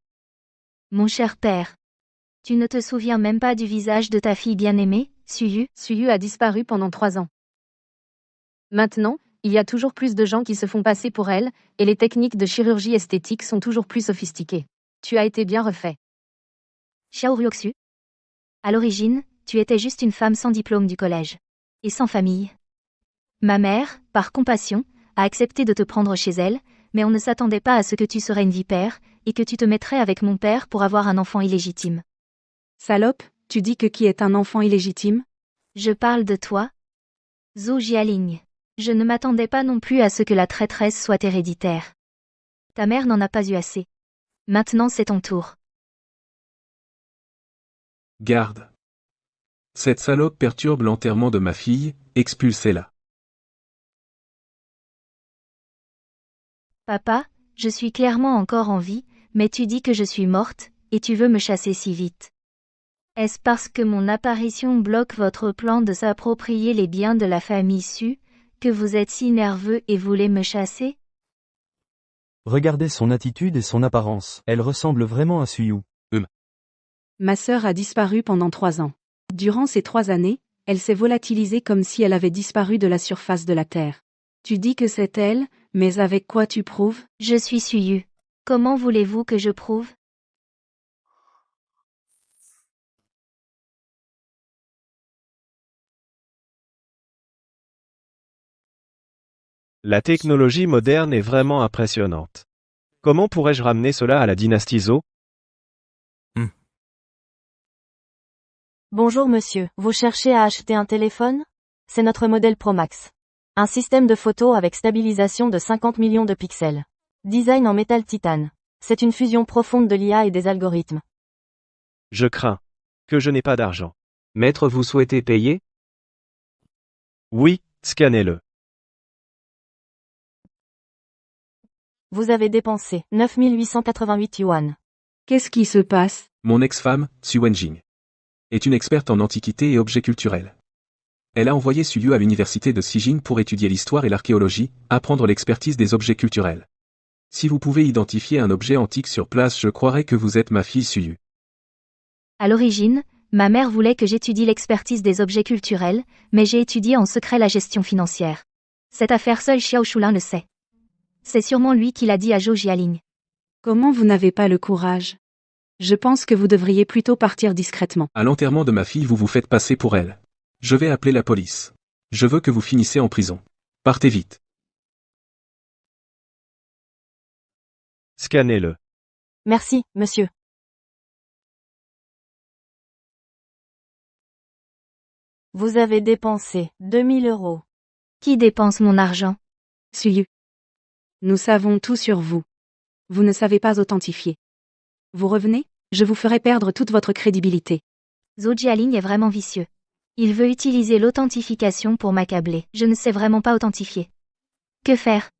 Mon cher père. Tu ne te souviens même pas du visage de ta fille bien-aimée, Suyu? Suyu a disparu pendant 3 ans. Maintenant, il y a toujours plus de gens qui se font passer pour elle, et les techniques de chirurgie esthétique sont toujours plus sophistiquées. Tu as été bien refait. Xiao Ryoksu. À l'origine, tu étais juste une femme sans diplôme du collège. Et sans famille. Ma mère, par compassion, a accepté de te prendre chez elle, mais on ne s'attendait pas à ce que tu serais une vipère, et que tu te mettrais avec mon père pour avoir un enfant illégitime. Salope, tu dis que qui est un enfant illégitime? Je parle de toi. Zhou Jialing. Je ne m'attendais pas non plus à ce que la traîtresse soit héréditaire. Ta mère n'en a pas eu assez. Maintenant c'est ton tour. Garde. Cette salope perturbe l'enterrement de ma fille, expulsez-la. Papa, je suis clairement encore en vie, mais tu dis que je suis morte, et tu veux me chasser si vite. Est-ce parce que mon apparition bloque votre plan de s'approprier les biens de la famille Su, que vous êtes si nerveux et voulez me chasser? Regardez son attitude et son apparence, elle ressemble vraiment à Suyu. Ma sœur a disparu pendant 3 ans. Durant ces 3 années, elle s'est volatilisée comme si elle avait disparu de la surface de la Terre. Tu dis que c'est elle, mais avec quoi tu prouves? Je suis Suyu. Comment voulez-vous que je prouve? La technologie moderne est vraiment impressionnante. Comment pourrais-je ramener cela à la dynastie Zhou? Bonjour monsieur, vous cherchez à acheter un téléphone? C'est notre modèle Pro Max. Un système de photo avec stabilisation de 50 millions de pixels. Design en métal titane. C'est une fusion profonde de l'IA et des algorithmes. Je crains que je n'ai pas d'argent. Maître, vous souhaitez payer? Oui, scannez-le. Vous avez dépensé 9888 yuan. Qu'est-ce qui se passe? Mon ex-femme, Su Wenjing, est une experte en antiquité et objets culturels. Elle a envoyé Suyu à l'université de Sijing pour étudier l'histoire et l'archéologie, apprendre l'expertise des objets culturels. Si vous pouvez identifier un objet antique sur place, je croirais que vous êtes ma fille Suyu. À l'origine, ma mère voulait que j'étudie l'expertise des objets culturels, mais j'ai étudié en secret la gestion financière. Cette affaire seul Xiao Shulin le sait. C'est sûrement lui qui l'a dit à Zhou Jialing. Comment vous n'avez pas le courage? Je pense que vous devriez plutôt partir discrètement. À l'enterrement de ma fille, vous vous faites passer pour elle. Je vais appeler la police. Je veux que vous finissiez en prison. Partez vite. Scannez-le. Merci, monsieur. Vous avez dépensé 2000 euros. Qui dépense mon argent? Suyu. Nous savons tout sur vous. Vous ne savez pas authentifier. Vous revenez? Je vous ferai perdre toute votre crédibilité. Zhou Jialing est vraiment vicieux. Il veut utiliser l'authentification pour m'accabler. Je ne sais vraiment pas authentifier. Que faire?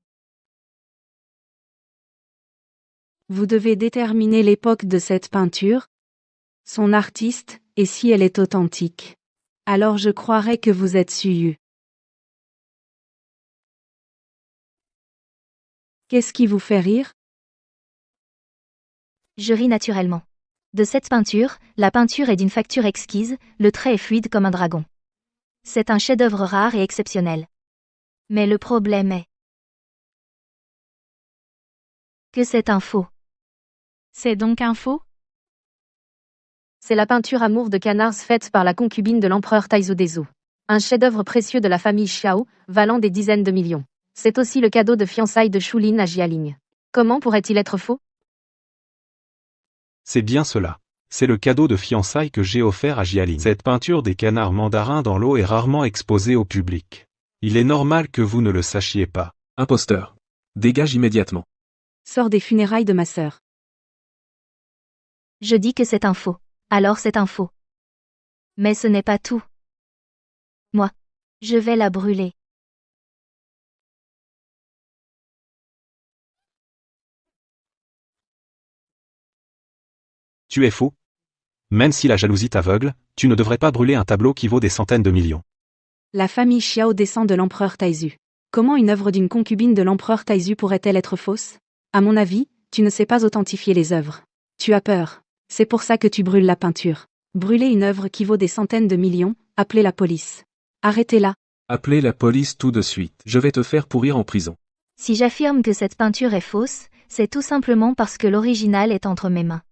Vous devez déterminer l'époque de cette peinture, son artiste, et si elle est authentique. Alors je croirais que vous êtes Suyu. Qu'est-ce qui vous fait rire? Je ris naturellement. De cette peinture, la peinture est d'une facture exquise, le trait est fluide comme un dragon. C'est un chef-d'œuvre rare et exceptionnel. Mais le problème est que c'est un faux. C'est donc un faux? C'est la peinture Amour de canards faite par la concubine de l'empereur Taizu Dezu. Un chef-d'œuvre précieux de la famille Xiao, valant des dizaines de millions. C'est aussi le cadeau de fiançailles de Shulin à Jialing. Comment pourrait-il être faux? C'est bien cela. C'est le cadeau de fiançailles que j'ai offert à Jialing. Cette peinture des canards mandarins dans l'eau est rarement exposée au public. Il est normal que vous ne le sachiez pas. Imposteur. Dégage immédiatement. Sors des funérailles de ma sœur. Je dis que c'est un faux. Alors c'est un faux. Mais ce n'est pas tout. Moi, je vais la brûler. Tu es fou? Même si la jalousie t'aveugle, tu ne devrais pas brûler un tableau qui vaut des centaines de millions. La famille Xiao descend de l'empereur Taizu. Comment une œuvre d'une concubine de l'empereur Taizu pourrait-elle être fausse? À mon avis, tu ne sais pas authentifier les œuvres. Tu as peur. C'est pour ça que tu brûles la peinture. Brûler une œuvre qui vaut des centaines de millions, appelez la police. Arrêtez-la. Appelez la police tout de suite. Je vais te faire pourrir en prison. Si j'affirme que cette peinture est fausse, c'est tout simplement parce que l'original est entre mes mains.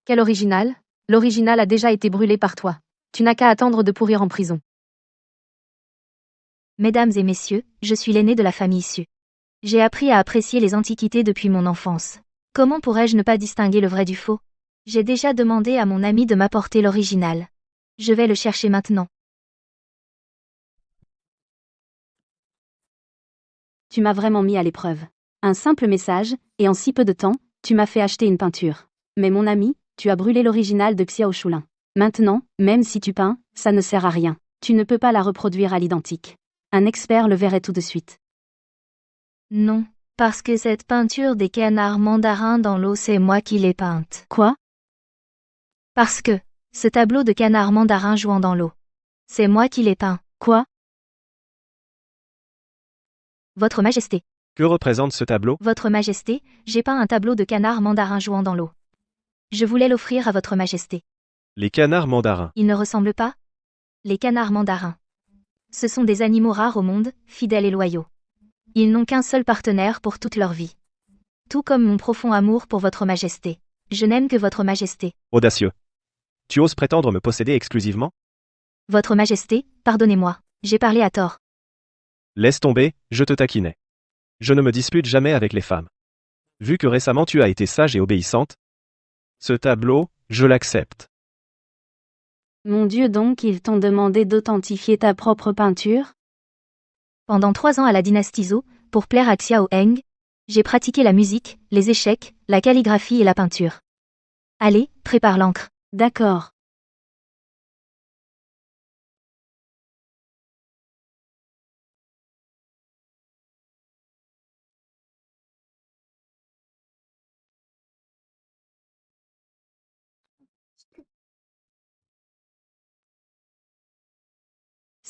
Quel original? L'original a déjà été brûlé par toi. Tu n'as qu'à attendre de pourrir en prison. Mesdames et messieurs, je suis l'aîné de la famille Su. J'ai appris à apprécier les antiquités depuis mon enfance. Comment pourrais-je ne pas distinguer le vrai du faux? J'ai déjà demandé à mon ami de m'apporter l'original. Je vais le chercher maintenant. Tu m'as vraiment mis à l'épreuve. Un simple message, et en si peu de temps, tu m'as fait acheter une peinture. Mais mon ami, tu as brûlé l'original de Xiao Shulin. Maintenant, même si tu peins, ça ne sert à rien. Tu ne peux pas la reproduire à l'identique. Un expert le verrait tout de suite. Non, parce que cette peinture des canards mandarins dans l'eau, c'est moi qui l'ai peinte. Quoi? Parce que, ce tableau de canards mandarins jouant dans l'eau, c'est moi qui l'ai peint. Quoi? Votre Majesté. Que représente ce tableau? Votre Majesté, j'ai peint un tableau de canards mandarins jouant dans l'eau. Je voulais l'offrir à votre Majesté. Les canards mandarins. Ils ne ressemblent pas? Les canards mandarins. Ce sont des animaux rares au monde, fidèles et loyaux. Ils n'ont qu'un seul partenaire pour toute leur vie. Tout comme mon profond amour pour votre Majesté. Je n'aime que votre Majesté. Audacieux. Tu oses prétendre me posséder exclusivement? Votre Majesté, pardonnez-moi, j'ai parlé à tort. Laisse tomber, je te taquinais. Je ne me dispute jamais avec les femmes. Vu que récemment tu as été sage et obéissante, ce tableau, je l'accepte. Mon Dieu, donc ils t'ont demandé d'authentifier ta propre peinture? Pendant 3 ans à la dynastie Zhou, pour plaire à Xiao Heng, j'ai pratiqué la musique, les échecs, la calligraphie et la peinture. Allez, prépare l'encre. D'accord.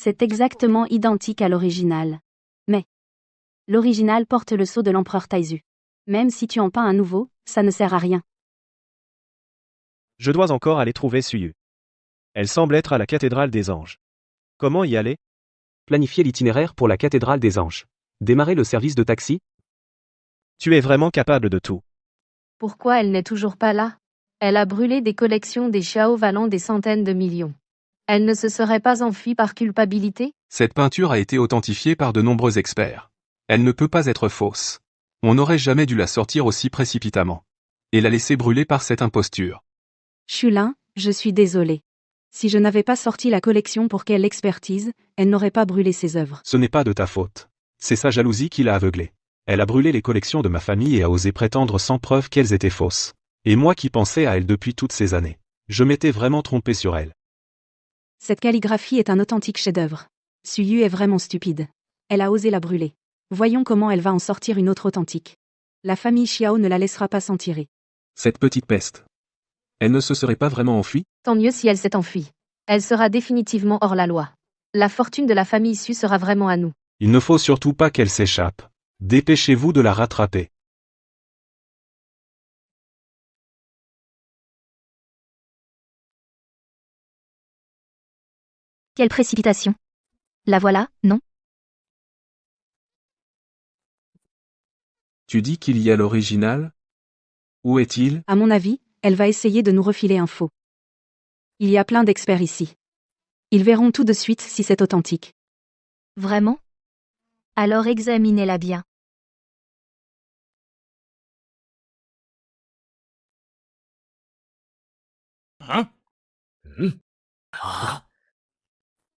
C'est exactement identique à l'original. Mais l'original porte le sceau de l'empereur Taizu. Même si tu en peins un nouveau, ça ne sert à rien. Je dois encore aller trouver Suyu. Elle semble être à la cathédrale des anges. Comment y aller? Planifier l'itinéraire pour la cathédrale des anges. Démarrer le service de taxi. Tu es vraiment capable de tout. Pourquoi elle n'est toujours pas là? Elle a brûlé des collections des Xiao valant des centaines de millions. Elle ne se serait pas enfuie par culpabilité? Cette peinture a été authentifiée par de nombreux experts. Elle ne peut pas être fausse. On n'aurait jamais dû la sortir aussi précipitamment. Et la laisser brûler par cette imposture. Chulin, je suis désolé. Si je n'avais pas sorti la collection pour qu'elle l'expertise, elle n'aurait pas brûlé ses œuvres. Ce n'est pas de ta faute. C'est sa jalousie qui l'a aveuglée. Elle a brûlé les collections de ma famille et a osé prétendre sans preuve qu'elles étaient fausses. Et moi qui pensais à elle depuis toutes ces années. Je m'étais vraiment trompé sur elle. Cette calligraphie est un authentique chef-d'œuvre. Suyu est vraiment stupide. Elle a osé la brûler. Voyons comment elle va en sortir une autre authentique. La famille Xiao ne la laissera pas s'en tirer. Cette petite peste. Elle ne se serait pas vraiment enfuie? Tant mieux si elle s'est enfuie. Elle sera définitivement hors la loi. La fortune de la famille Su sera vraiment à nous. Il ne faut surtout pas qu'elle s'échappe. Dépêchez-vous de la rattraper. Quelle précipitation. La voilà, non? Tu dis qu'il y a l'original? Où est-il? À mon avis, elle va essayer de nous refiler un faux. Il y a plein d'experts ici. Ils verront tout de suite si c'est authentique. Vraiment? Alors examinez-la bien.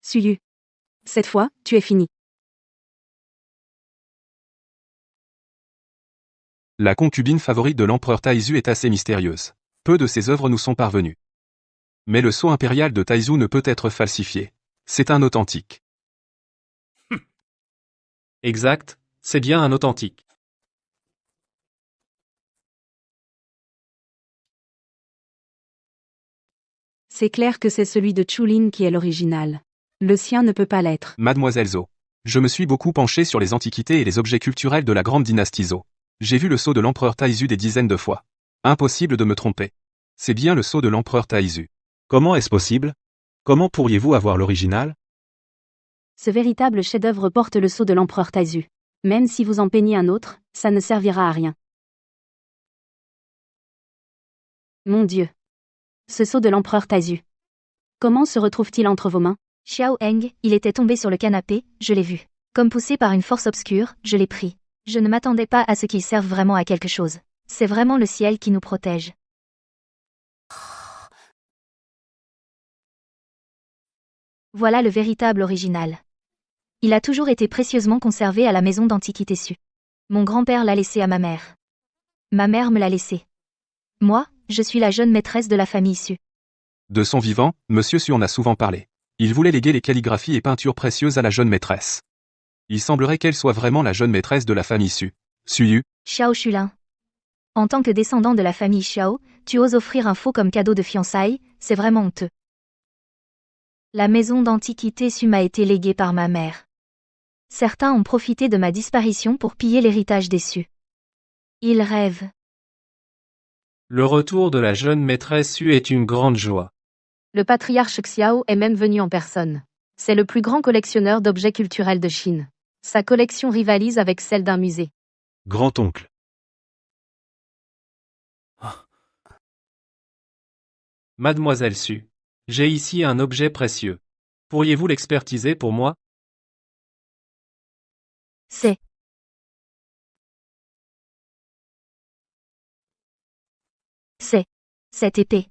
Suyu. Cette fois, tu es fini. La concubine favorite de l'empereur Taizu est assez mystérieuse. Peu de ses œuvres nous sont parvenues. Mais le sceau impérial de Taizu ne peut être falsifié. C'est un authentique. Exact, c'est bien un authentique. C'est clair que c'est celui de Chulin qui est l'original. Le sien ne peut pas l'être. Mademoiselle Zhou. Je me suis beaucoup penché sur les antiquités et les objets culturels de la grande dynastie Zhou. J'ai vu le sceau de l'empereur Taizu des dizaines de fois. Impossible de me tromper. C'est bien le sceau de l'empereur Taizu. Comment est-ce possible? Comment pourriez-vous avoir l'original? Ce véritable chef-d'œuvre porte le sceau de l'empereur Taizu. Même si vous en peignez un autre, ça ne servira à rien. Mon Dieu. Ce sceau de l'empereur Taizu. Comment se retrouve-t-il entre vos mains? Xiao Heng, il était tombé sur le canapé, je l'ai vu. Comme poussé par une force obscure, je l'ai pris. Je ne m'attendais pas à ce qu'il serve vraiment à quelque chose. C'est vraiment le ciel qui nous protège. Voilà le véritable original. Il a toujours été précieusement conservé à la maison d'Antiquité Su. Mon grand-père l'a laissé à ma mère. Ma mère me l'a laissé. Moi, je suis la jeune maîtresse de la famille Su. De son vivant, Monsieur Su en a souvent parlé. Il voulait léguer les calligraphies et peintures précieuses à la jeune maîtresse. Il semblerait qu'elle soit vraiment la jeune maîtresse de la famille Su. Suyu. Xiao Shulin. En tant que descendant de la famille Xiao, tu oses offrir un faux comme cadeau de fiançailles, c'est vraiment honteux. La maison d'Antiquité Su m'a été léguée par ma mère. Certains ont profité de ma disparition pour piller l'héritage des Su. Ils rêvent. Le retour de la jeune maîtresse Su est une grande joie. Le patriarche Xiao est même venu en personne. C'est le plus grand collectionneur d'objets culturels de Chine. Sa collection rivalise avec celle d'un musée. Grand-oncle. Mademoiselle Su, j'ai ici un objet précieux. Pourriez-vous l'expertiser pour moi? C'est cette épée.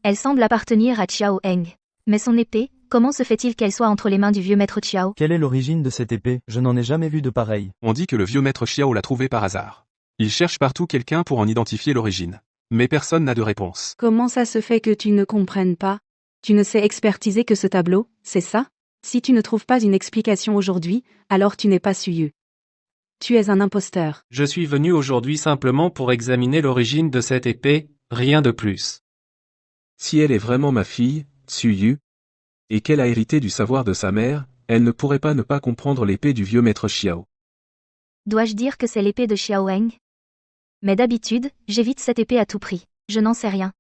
Elle semble appartenir à Xiao Heng. Mais son épée, Comment se fait-il qu'elle soit entre les mains du vieux maître Xiao? Quelle est l'origine de cette épée? Je n'en ai jamais vu de pareille. On dit que le vieux maître Xiao l'a trouvée par hasard. Il cherche partout quelqu'un pour en identifier l'origine. Mais personne n'a de réponse. Comment ça se fait que tu ne comprennes pas? Tu ne sais expertiser que ce tableau, c'est ça? Si tu ne trouves pas une explication aujourd'hui, alors tu n'es pas Suyu. Tu es un imposteur. Je suis venu aujourd'hui simplement pour examiner l'origine de cette épée, rien de plus. Si elle est vraiment ma fille, Suyu, et qu'elle a hérité du savoir de sa mère, elle ne pourrait pas ne pas comprendre l'épée du vieux maître Xiao. Dois-je dire que c'est l'épée de Xiao Heng? Mais d'habitude, j'évite cette épée à tout prix. Je n'en sais rien.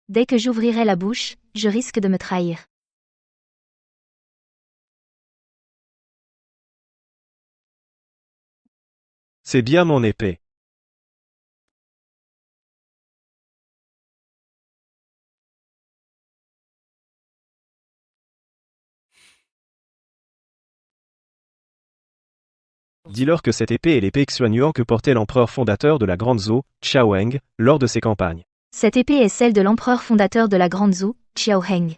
Dès que j'ouvrirai la bouche, je risque de me trahir. C'est bien mon épée. Dis-leur que cette épée est l'épée Xuanyuan que portait l'empereur fondateur de la Grande Zhou, Xiao Heng, lors de ses campagnes. Cette épée est celle de l'empereur fondateur de la Grande Zhou, Xiao Heng.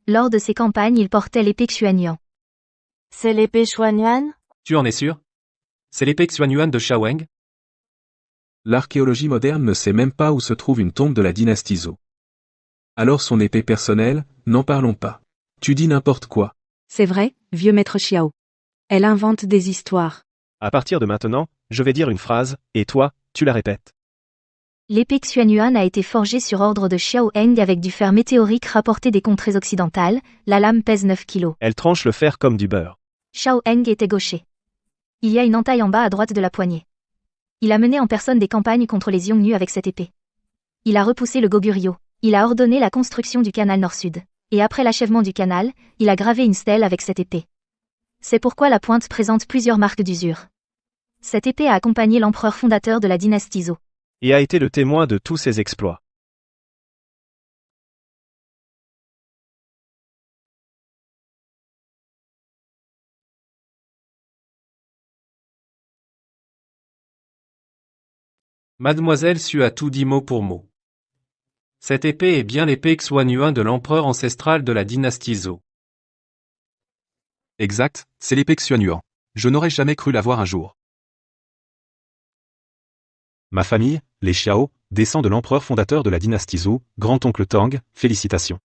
Lors de ses campagnes, il portait l'épée Xuanyuan. C'est l'épée Xuanyuan? Tu en es sûr? C'est l'épée Xuanyuan de Xiao Heng? L'archéologie moderne ne sait même pas où se trouve une tombe de la dynastie Zhou. Alors son épée personnelle, n'en parlons pas. Tu dis n'importe quoi. C'est vrai, vieux maître Xiao. Elle invente des histoires. À partir de maintenant, je vais dire une phrase, et toi, tu la répètes. L'épée Xuanyuan a été forgée sur ordre de Xiao Heng avec du fer météorique rapporté des contrées occidentales, la lame pèse 9 kilos. Elle tranche le fer comme du beurre. Xiao Heng était gaucher. Il y a une entaille en bas à droite de la poignée. Il a mené en personne des campagnes contre les Xiongnu avec cette épée. Il a repoussé le Goguryeo. Il a ordonné la construction du canal nord-sud. Et après l'achèvement du canal, il a gravé une stèle avec cette épée. C'est pourquoi la pointe présente plusieurs marques d'usure. Cette épée a accompagné l'empereur fondateur de la dynastie Zhou. Et a été le témoin de tous ses exploits. Mademoiselle Su a tout dit mot pour mot. Cette épée est bien l'épée Xuanyuan de l'empereur ancestral de la dynastie Zhou. Exact, c'est l'épée Xuanyuan. Je n'aurais jamais cru la voir un jour. Ma famille, les Xiao, descend de l'empereur fondateur de la dynastie Zhou, grand-oncle Tang, félicitations.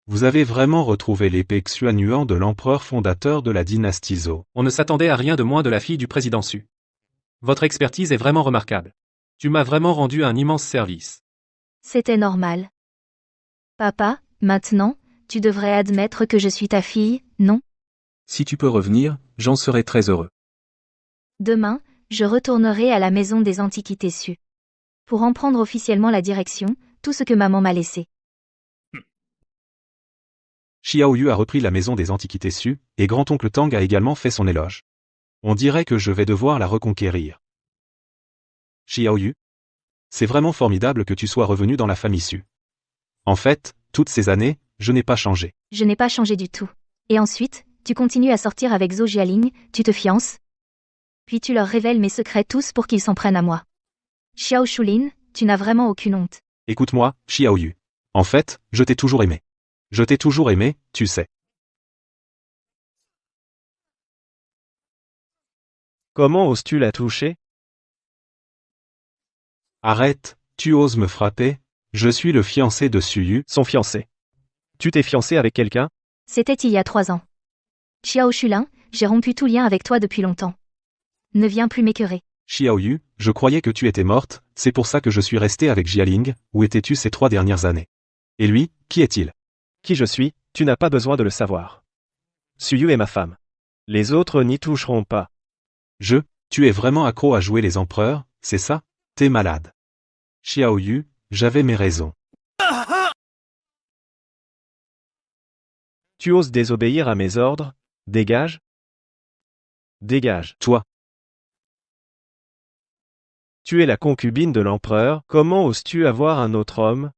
Vous avez vraiment retrouvé l'épée Xuanyuan de l'empereur fondateur de la dynastie Zhou. On ne s'attendait à rien de moins de la fille du président Su. Votre expertise est vraiment remarquable. Tu m'as vraiment rendu un immense service. C'était normal. Papa, maintenant, tu devrais admettre que je suis ta fille, non? Si tu peux revenir, j'en serai très heureux. Demain, je retournerai à la maison des antiquités Su. Pour en prendre officiellement la direction, tout ce que maman m'a laissé. Xiao Yu a repris la maison des antiquités Su, et grand-oncle Tang a également fait son éloge. On dirait que je vais devoir la reconquérir. Xiao Yu, c'est vraiment formidable que tu sois revenu dans la famille Su. En fait, toutes ces années, je n'ai pas changé. Je n'ai pas changé du tout. Et ensuite, tu continues à sortir avec Zhou Jialing, tu te fiances. Puis tu leur révèles mes secrets tous pour qu'ils s'en prennent à moi. Xiao Shulin, tu n'as vraiment aucune honte. Écoute-moi, Xiao Yu. En fait, je t'ai toujours aimé. Je t'ai toujours aimé, tu sais. Comment oses-tu la toucher? Arrête, tu oses me frapper? Je suis le fiancé de Suyu. Son fiancé. Tu t'es fiancé avec quelqu'un? C'était il y a 3 ans. Xiao Shulin, j'ai rompu tout lien avec toi depuis longtemps. Ne viens plus m'écœurer. Xiao Yu, je croyais que tu étais morte, c'est pour ça que je suis resté avec Jialing. Où étais-tu ces 3 dernières années? Et lui, qui est-il? Qui je suis, tu n'as pas besoin de le savoir. Suyu est ma femme. Les autres n'y toucheront pas. Tu es vraiment accro à jouer les empereurs, c'est ça? T'es malade. Xiao Yu, j'avais mes raisons. Tu oses désobéir à mes ordres? Dégage. Dégage. Toi. Tu es la concubine de l'empereur, comment oses-tu avoir un autre homme?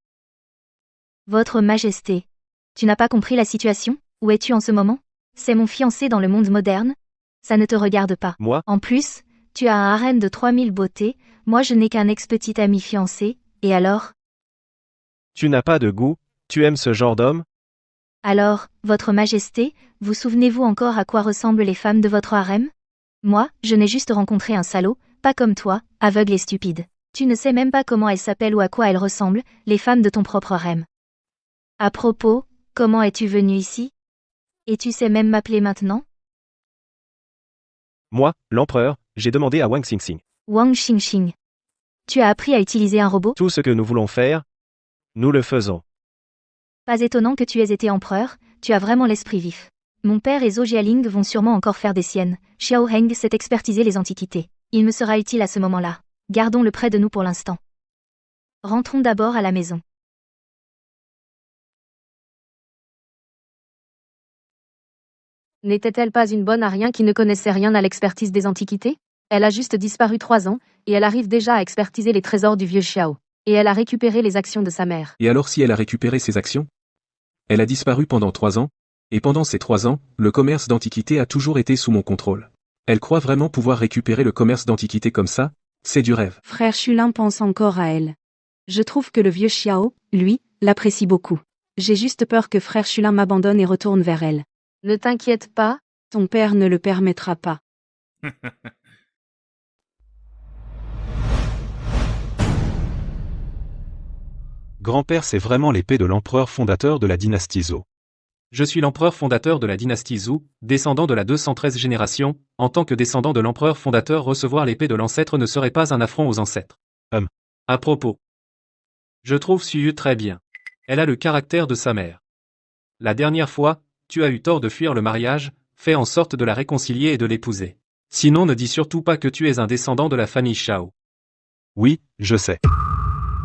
Votre Majesté. Tu n'as pas compris la situation? Où es-tu en ce moment? C'est mon fiancé dans le monde moderne? Ça ne te regarde pas. Moi? En plus, tu as un harem de 3000 beautés, moi je n'ai qu'un ex-petit ami fiancé, et alors? Tu n'as pas de goût, tu aimes ce genre d'homme? Alors, Votre Majesté, vous souvenez-vous encore à quoi ressemblent les femmes de votre harem? Moi, je n'ai juste rencontré un salaud, pas comme toi, aveugle et stupide. Tu ne sais même pas comment elles s'appellent ou à quoi elles ressemblent, les femmes de ton propre harem. À propos, comment es-tu venu ici? Et tu sais même m'appeler maintenant? Moi, l'empereur, j'ai demandé à Wang Xingxing. Wang Xingxing. Tu as appris à utiliser un robot? Tout ce que nous voulons faire, nous le faisons. Pas étonnant que tu aies été empereur, tu as vraiment l'esprit vif. Mon père et Zhou Jialing vont sûrement encore faire des siennes. Xiao Heng sait expertiser les antiquités. Il me sera utile à ce moment-là. Gardons-le près de nous pour l'instant. Rentrons d'abord à la maison. N'était-elle pas une bonne à rien qui ne connaissait rien à l'expertise des antiquités? Elle a juste disparu 3 ans, et elle arrive déjà à expertiser les trésors du vieux Xiao. Et elle a récupéré les actions de sa mère. Et alors si elle a récupéré ses actions? Elle a disparu pendant 3 ans, et pendant ces 3 ans, le commerce d'antiquités a toujours été sous mon contrôle. Elle croit vraiment pouvoir récupérer le commerce d'antiquités comme ça? C'est du rêve. Frère Chulin pense encore à elle. Je trouve que le vieux Xiao, lui, l'apprécie beaucoup. J'ai juste peur que frère Chulin m'abandonne et retourne vers elle. Ne t'inquiète pas, Ton père ne le permettra pas. Grand-père, c'est vraiment l'épée de l'empereur fondateur de la dynastie Zhou. Je suis l'empereur fondateur de la dynastie Zhou, descendant de la 213 génération. En tant que descendant de l'empereur fondateur, recevoir l'épée de l'ancêtre ne serait pas un affront aux ancêtres. À propos. Je trouve Suyu très bien. Elle a le caractère de sa mère. La dernière fois, tu as eu tort de fuir le mariage, fais en sorte de la réconcilier et de l'épouser. Sinon ne dis surtout pas que tu es un descendant de la famille Shao. Oui, je sais.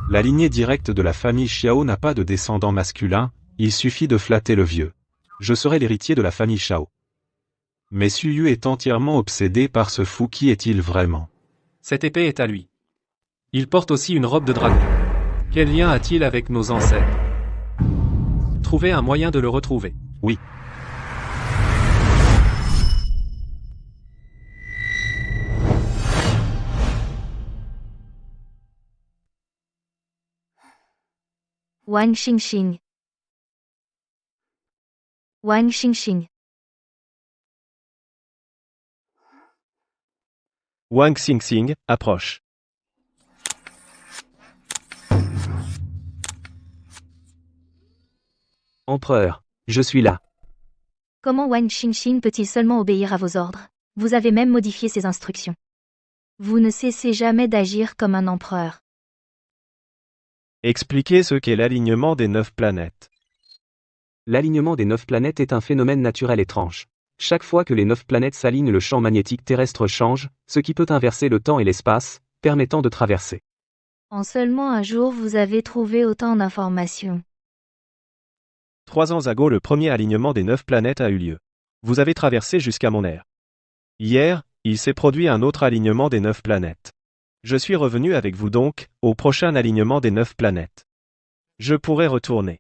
La lignée directe de la famille Xiao n'a pas de descendant masculin, il suffit de flatter le vieux. Je serai l'héritier de la famille Shao. Mais Suyu est entièrement obsédé par ce fou. Qui est-il vraiment? Cette épée est à lui. Il porte aussi une robe de dragon. Quel lien a-t-il avec nos ancêtres? Trouvez un moyen de le retrouver. Oui. Wang Xingxing. Wang Xingxing. Wang Xingxing approche. Empereur, je suis là. Comment Wang Xingxing peut-il seulement obéir à vos ordres? Vous avez même modifié ses instructions. Vous ne cessez jamais d'agir comme un empereur. Expliquez ce qu'est l'alignement des 9 planètes. L'alignement des 9 planètes est un phénomène naturel étrange. Chaque fois que les 9 planètes s'alignent, le champ magnétique terrestre change, ce qui peut inverser le temps et l'espace, permettant de traverser. En seulement un jour, vous avez trouvé autant d'informations. 3 ans ago, le premier alignement des 9 planètes a eu lieu. Vous avez traversé jusqu'à mon ère. Hier, il s'est produit un autre alignement des 9 planètes. Je suis revenu avec vous donc, au prochain alignement des 9 planètes. Je pourrai retourner.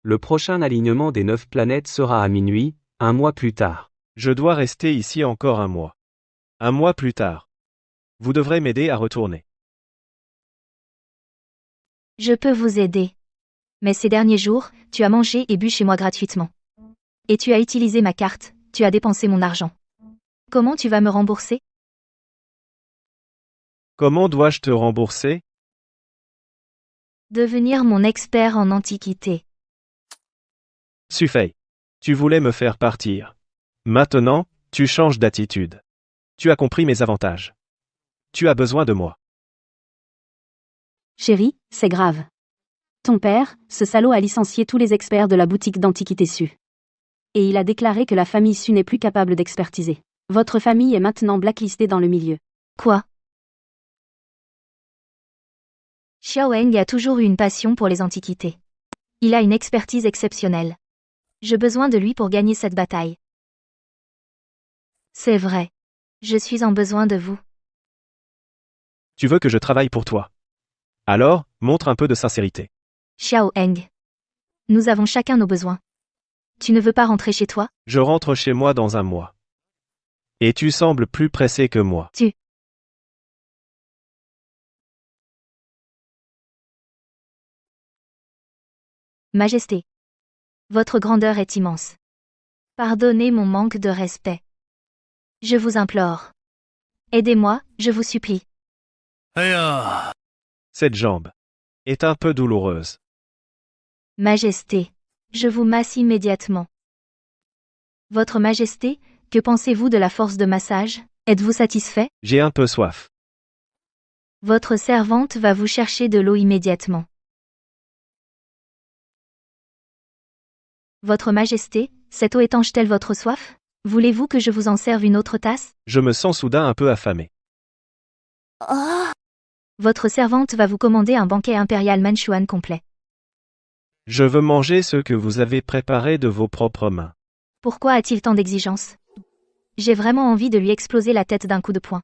Le prochain alignement des 9 planètes sera à minuit, un mois plus tard. Je dois rester ici encore un mois. Un mois plus tard. Vous devrez m'aider à retourner. Je peux vous aider. Mais ces derniers jours, tu as mangé et bu chez moi gratuitement. Et tu as utilisé ma carte, tu as dépensé mon argent. Comment tu vas me rembourser? Comment dois-je te rembourser? Devenir mon expert en antiquité. Sufei. Tu voulais me faire partir. Maintenant, tu changes d'attitude. Tu as compris mes avantages. Tu as besoin de moi. Chérie, c'est grave. Ton père, ce salaud a licencié tous les experts de la boutique d'antiquités Su. Et il a déclaré que la famille Su n'est plus capable d'expertiser. Votre famille est maintenant blacklistée dans le milieu. Quoi? Xiao Heng a toujours eu une passion pour les antiquités. Il a une expertise exceptionnelle. J'ai besoin de lui pour gagner cette bataille. C'est vrai. Je suis en besoin de vous. Tu veux que je travaille pour toi. Alors, montre un peu de sincérité. Xiao Heng. Nous avons chacun nos besoins. Tu ne veux pas rentrer chez toi? Je rentre chez moi dans un mois. Et tu sembles plus pressé que moi. Majesté. Votre grandeur est immense. Pardonnez mon manque de respect. Je vous implore. Aidez-moi, je vous supplie. Cette jambe est un peu douloureuse. Majesté. Je vous masse immédiatement. Votre Majesté, que pensez-vous de la force de massage? Êtes-vous satisfait? J'ai un peu soif. Votre servante va vous chercher de l'eau immédiatement. Votre Majesté, cette eau étanche-t-elle votre soif? Voulez-vous que je vous en serve une autre tasse? Je me sens soudain un peu affamé. Votre servante va vous commander un banquet impérial manchouan complet. Je veux manger ce que vous avez préparé de vos propres mains. Pourquoi a-t-il tant d'exigences? J'ai vraiment envie de lui exploser la tête d'un coup de poing.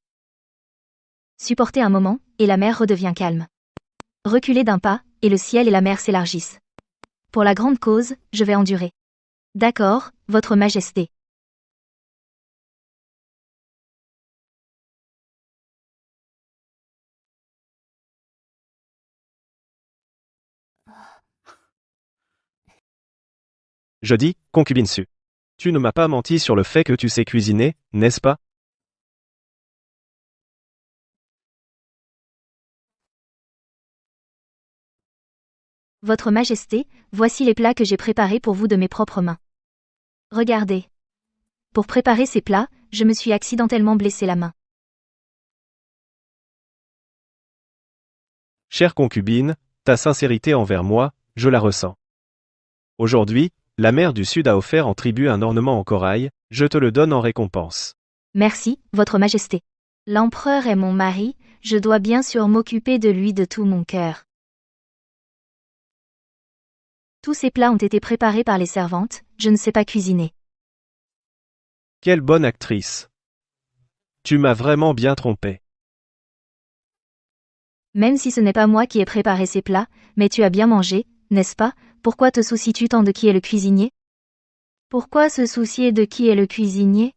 Supportez un moment, et la mer redevient calme. Reculez d'un pas, et le ciel et la mer s'élargissent. Pour la grande cause, je vais endurer. D'accord, Votre Majesté. Je dis, concubine Su. Tu ne m'as pas menti sur le fait que tu sais cuisiner, n'est-ce pas? Votre Majesté, voici les plats que j'ai préparés pour vous de mes propres mains. Regardez. Pour préparer ces plats, je me suis accidentellement blessé la main. Chère concubine, ta sincérité envers moi, je la ressens. Aujourd'hui, la mer du Sud a offert en tribut un ornement en corail, je te le donne en récompense. Merci, Votre Majesté. L'empereur est mon mari, je dois bien sûr m'occuper de lui de tout mon cœur. Tous ces plats ont été préparés par les servantes, je ne sais pas cuisiner. Quelle bonne actrice. Tu m'as vraiment bien trompé. Même si ce n'est pas moi qui ai préparé ces plats, mais tu as bien mangé, n'est-ce pas? Pourquoi te soucies-tu tant de qui est le cuisinier? Pourquoi se soucier de qui est le cuisinier?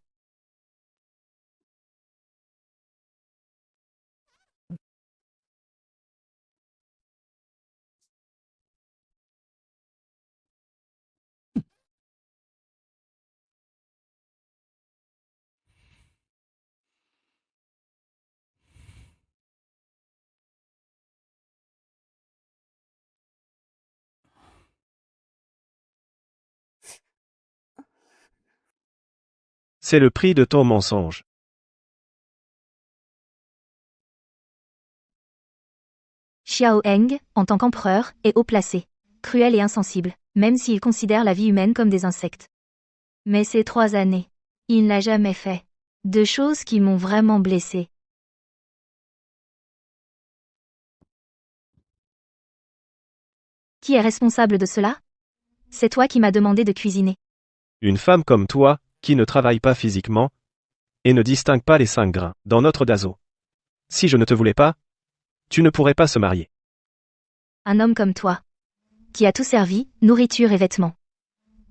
C'est le prix de ton mensonge. Xiao Heng, en tant qu'empereur, est haut placé, cruel et insensible, même s'il considère la vie humaine comme des insectes. Mais ces 3 années, il n'a jamais fait de choses qui m'ont vraiment blessé. Qui est responsable de cela? C'est toi qui m'as demandé de cuisiner. Une femme comme toi, qui ne travaille pas physiquement, et ne distingue pas les 5 grains, dans notre daso. Si je ne te voulais pas, tu ne pourrais pas se marier. Un homme comme toi, qui a tout servi, nourriture et vêtements.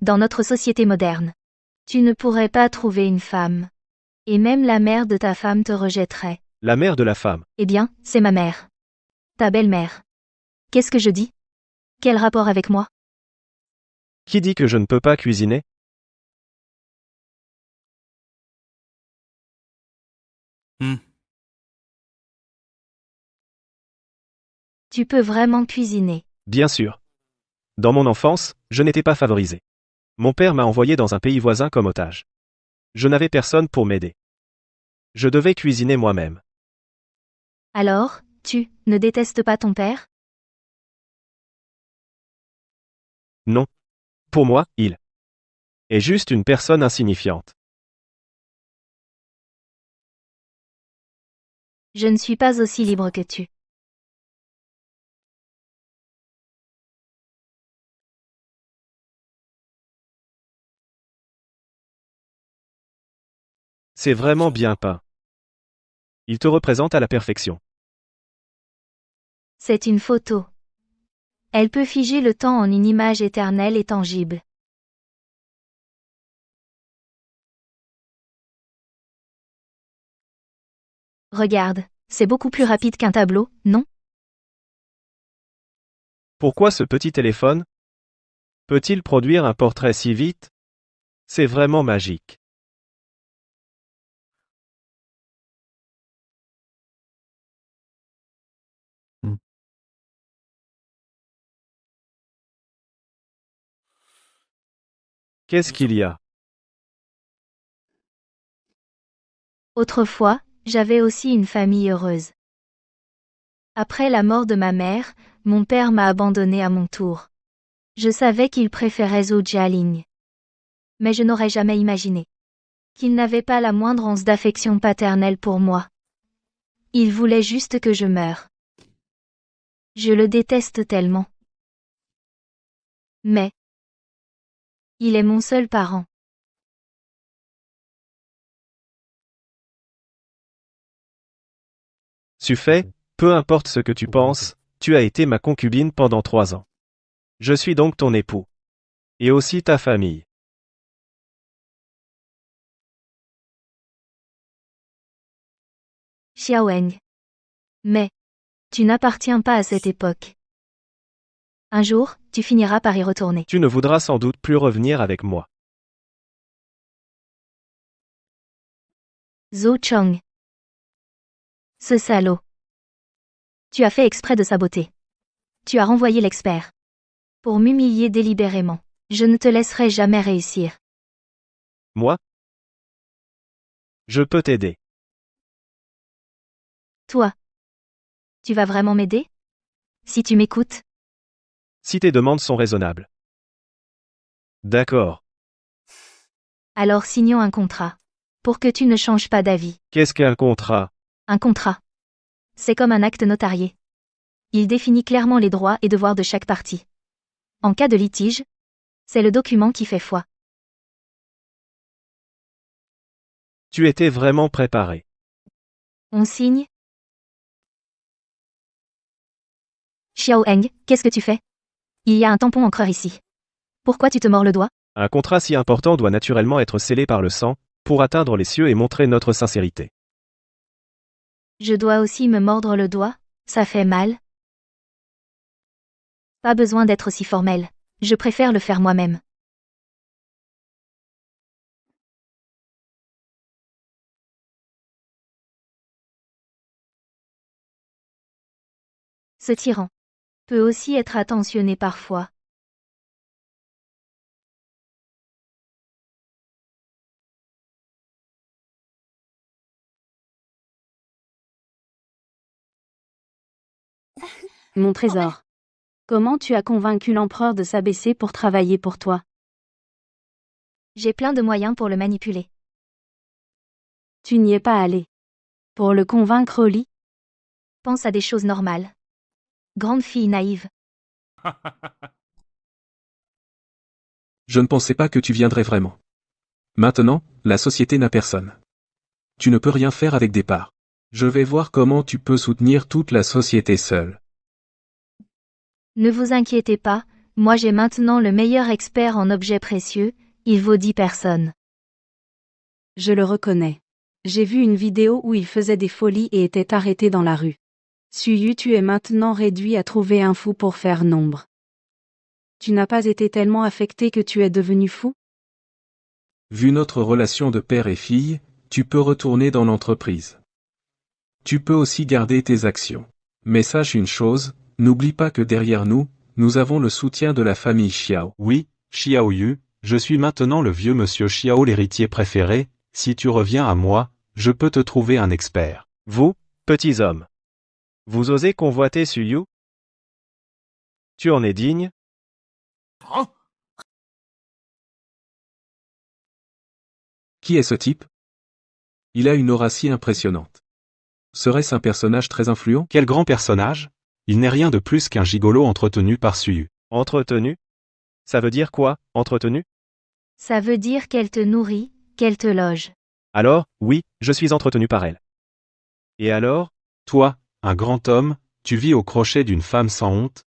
Dans notre société moderne, tu ne pourrais pas trouver une femme. Et même la mère de ta femme te rejetterait. La mère de la femme. Eh bien, c'est ma mère. Ta belle-mère. Qu'est-ce que je dis? Quel rapport avec moi? Qui dit que je ne peux pas cuisiner? Tu peux vraiment cuisiner. Bien sûr. Dans mon enfance, je n'étais pas favorisé. Mon père m'a envoyé dans un pays voisin comme otage. Je n'avais personne pour m'aider. Je devais cuisiner moi-même. Alors, tu ne détestes pas ton père? Non. Pour moi, il est juste une personne insignifiante. Je ne suis pas aussi libre que tu. C'est vraiment bien peint. Il te représente à la perfection. C'est une photo. Elle peut figer le temps en une image éternelle et tangible. Regarde, c'est beaucoup plus rapide qu'un tableau, non? Pourquoi ce petit téléphone? Peut-il produire un portrait si vite? C'est vraiment magique. Qu'est-ce qu'il y a? Autrefois, j'avais aussi une famille heureuse. Après la mort de ma mère, mon père m'a abandonné à mon tour. Je savais qu'il préférait Zhou Jialing. Mais je n'aurais jamais imaginé qu'il n'avait pas la moindre once d'affection paternelle pour moi. Il voulait juste que je meure. Je le déteste tellement. Mais il est mon seul parent. Suffet, peu importe ce que tu penses, tu as été ma concubine pendant 3 ans. Je suis donc ton époux. Et aussi ta famille. Xiaoweng. Mais tu n'appartiens pas à cette époque. Un jour, tu finiras par y retourner. Tu ne voudras sans doute plus revenir avec moi. Zhou Chong. Ce salaud. Tu as fait exprès de saboter. Tu as renvoyé l'expert. Pour m'humilier délibérément. Je ne te laisserai jamais réussir. Moi? Je peux t'aider. Toi. Tu vas vraiment m'aider? Si tu m'écoutes. Si tes demandes sont raisonnables. D'accord. Alors signons un contrat. Pour que tu ne changes pas d'avis. Qu'est-ce qu'un contrat? Un contrat. C'est comme un acte notarié. Il définit clairement les droits et devoirs de chaque partie. En cas de litige, c'est le document qui fait foi. Tu étais vraiment préparé. On signe? Xiaoeng, qu'est-ce que tu fais? Il y a un tampon encreur ici. Pourquoi tu te mords le doigt? Un contrat si important doit naturellement être scellé par le sang, pour atteindre les cieux et montrer notre sincérité. Je dois aussi me mordre le doigt? Ça fait mal? Pas besoin d'être si formel. Je préfère le faire moi-même. Ce tyran peut aussi être attentionné parfois. Mon trésor. Comment tu as convaincu l'empereur de s'abaisser pour travailler pour toi? J'ai plein de moyens pour le manipuler. Tu n'y es pas allé. Pour le convaincre au lit? Pense à des choses normales. Grande fille naïve. Je ne pensais pas que tu viendrais vraiment. Maintenant, la société n'a personne. Tu ne peux rien faire avec des parts. Je vais voir comment tu peux soutenir toute la société seule. Ne vous inquiétez pas, moi j'ai maintenant le meilleur expert en objets précieux, il vaut 10 personnes. Je le reconnais. J'ai vu une vidéo où il faisait des folies et était arrêté dans la rue. Suyu, tu es maintenant réduit à trouver un fou pour faire nombre. Tu n'as pas été tellement affecté que tu es devenu fou? Vu notre relation de père et fille, tu peux retourner dans l'entreprise. Tu peux aussi garder tes actions. Mais sache une chose, n'oublie pas que derrière nous, nous avons le soutien de la famille Xiao. Oui, Xiao Yu, je suis maintenant le vieux monsieur Xiao l'héritier préféré, si tu reviens à moi, je peux te trouver un expert. Vous, petits hommes. Vous osez convoiter Suyu? Tu en es digne? Qui est ce type? Il a une aura si impressionnante. Serait-ce un personnage très influent? Quel grand personnage? Il n'est rien de plus qu'un gigolo entretenu par Suyu. Entretenu? Ça veut dire quoi, entretenu? Ça veut dire qu'elle te nourrit, qu'elle te loge. Alors, oui, je suis entretenu par elle. Et alors? Toi, un grand homme, tu vis au crochet d'une femme sans honte?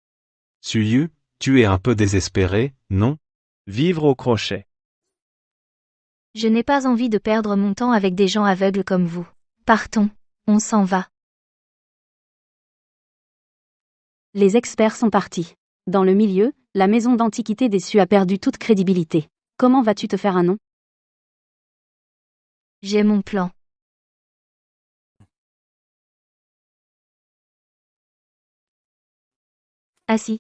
Suyu, tu es un peu désespéré, non? Vivre au crochet. Je n'ai pas envie de perdre mon temps avec des gens aveugles comme vous. Partons, on s'en va. Les experts sont partis. Dans le milieu, La maison d'antiquité des Su a perdu toute crédibilité. Comment vas-tu te faire un nom? J'ai mon plan. Assis.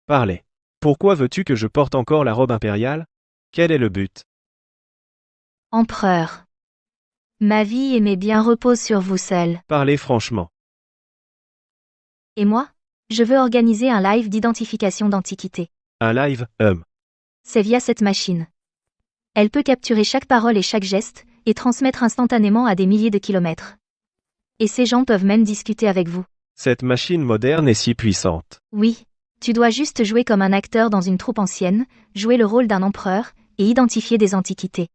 Parlez. Pourquoi veux-tu que je porte encore la robe impériale? Quel est le but? Empereur. Ma vie et mes biens reposent sur vous seul. Parlez franchement. Et moi? Je veux organiser un live d'identification d'antiquité. Un live, C'est via cette machine. Elle peut capturer chaque parole et chaque geste, et transmettre instantanément à des milliers de kilomètres. Et ces gens peuvent même discuter avec vous. Cette machine moderne est si puissante. Oui. Tu dois juste jouer comme un acteur dans une troupe ancienne, jouer le rôle d'un empereur, et identifier des antiquités.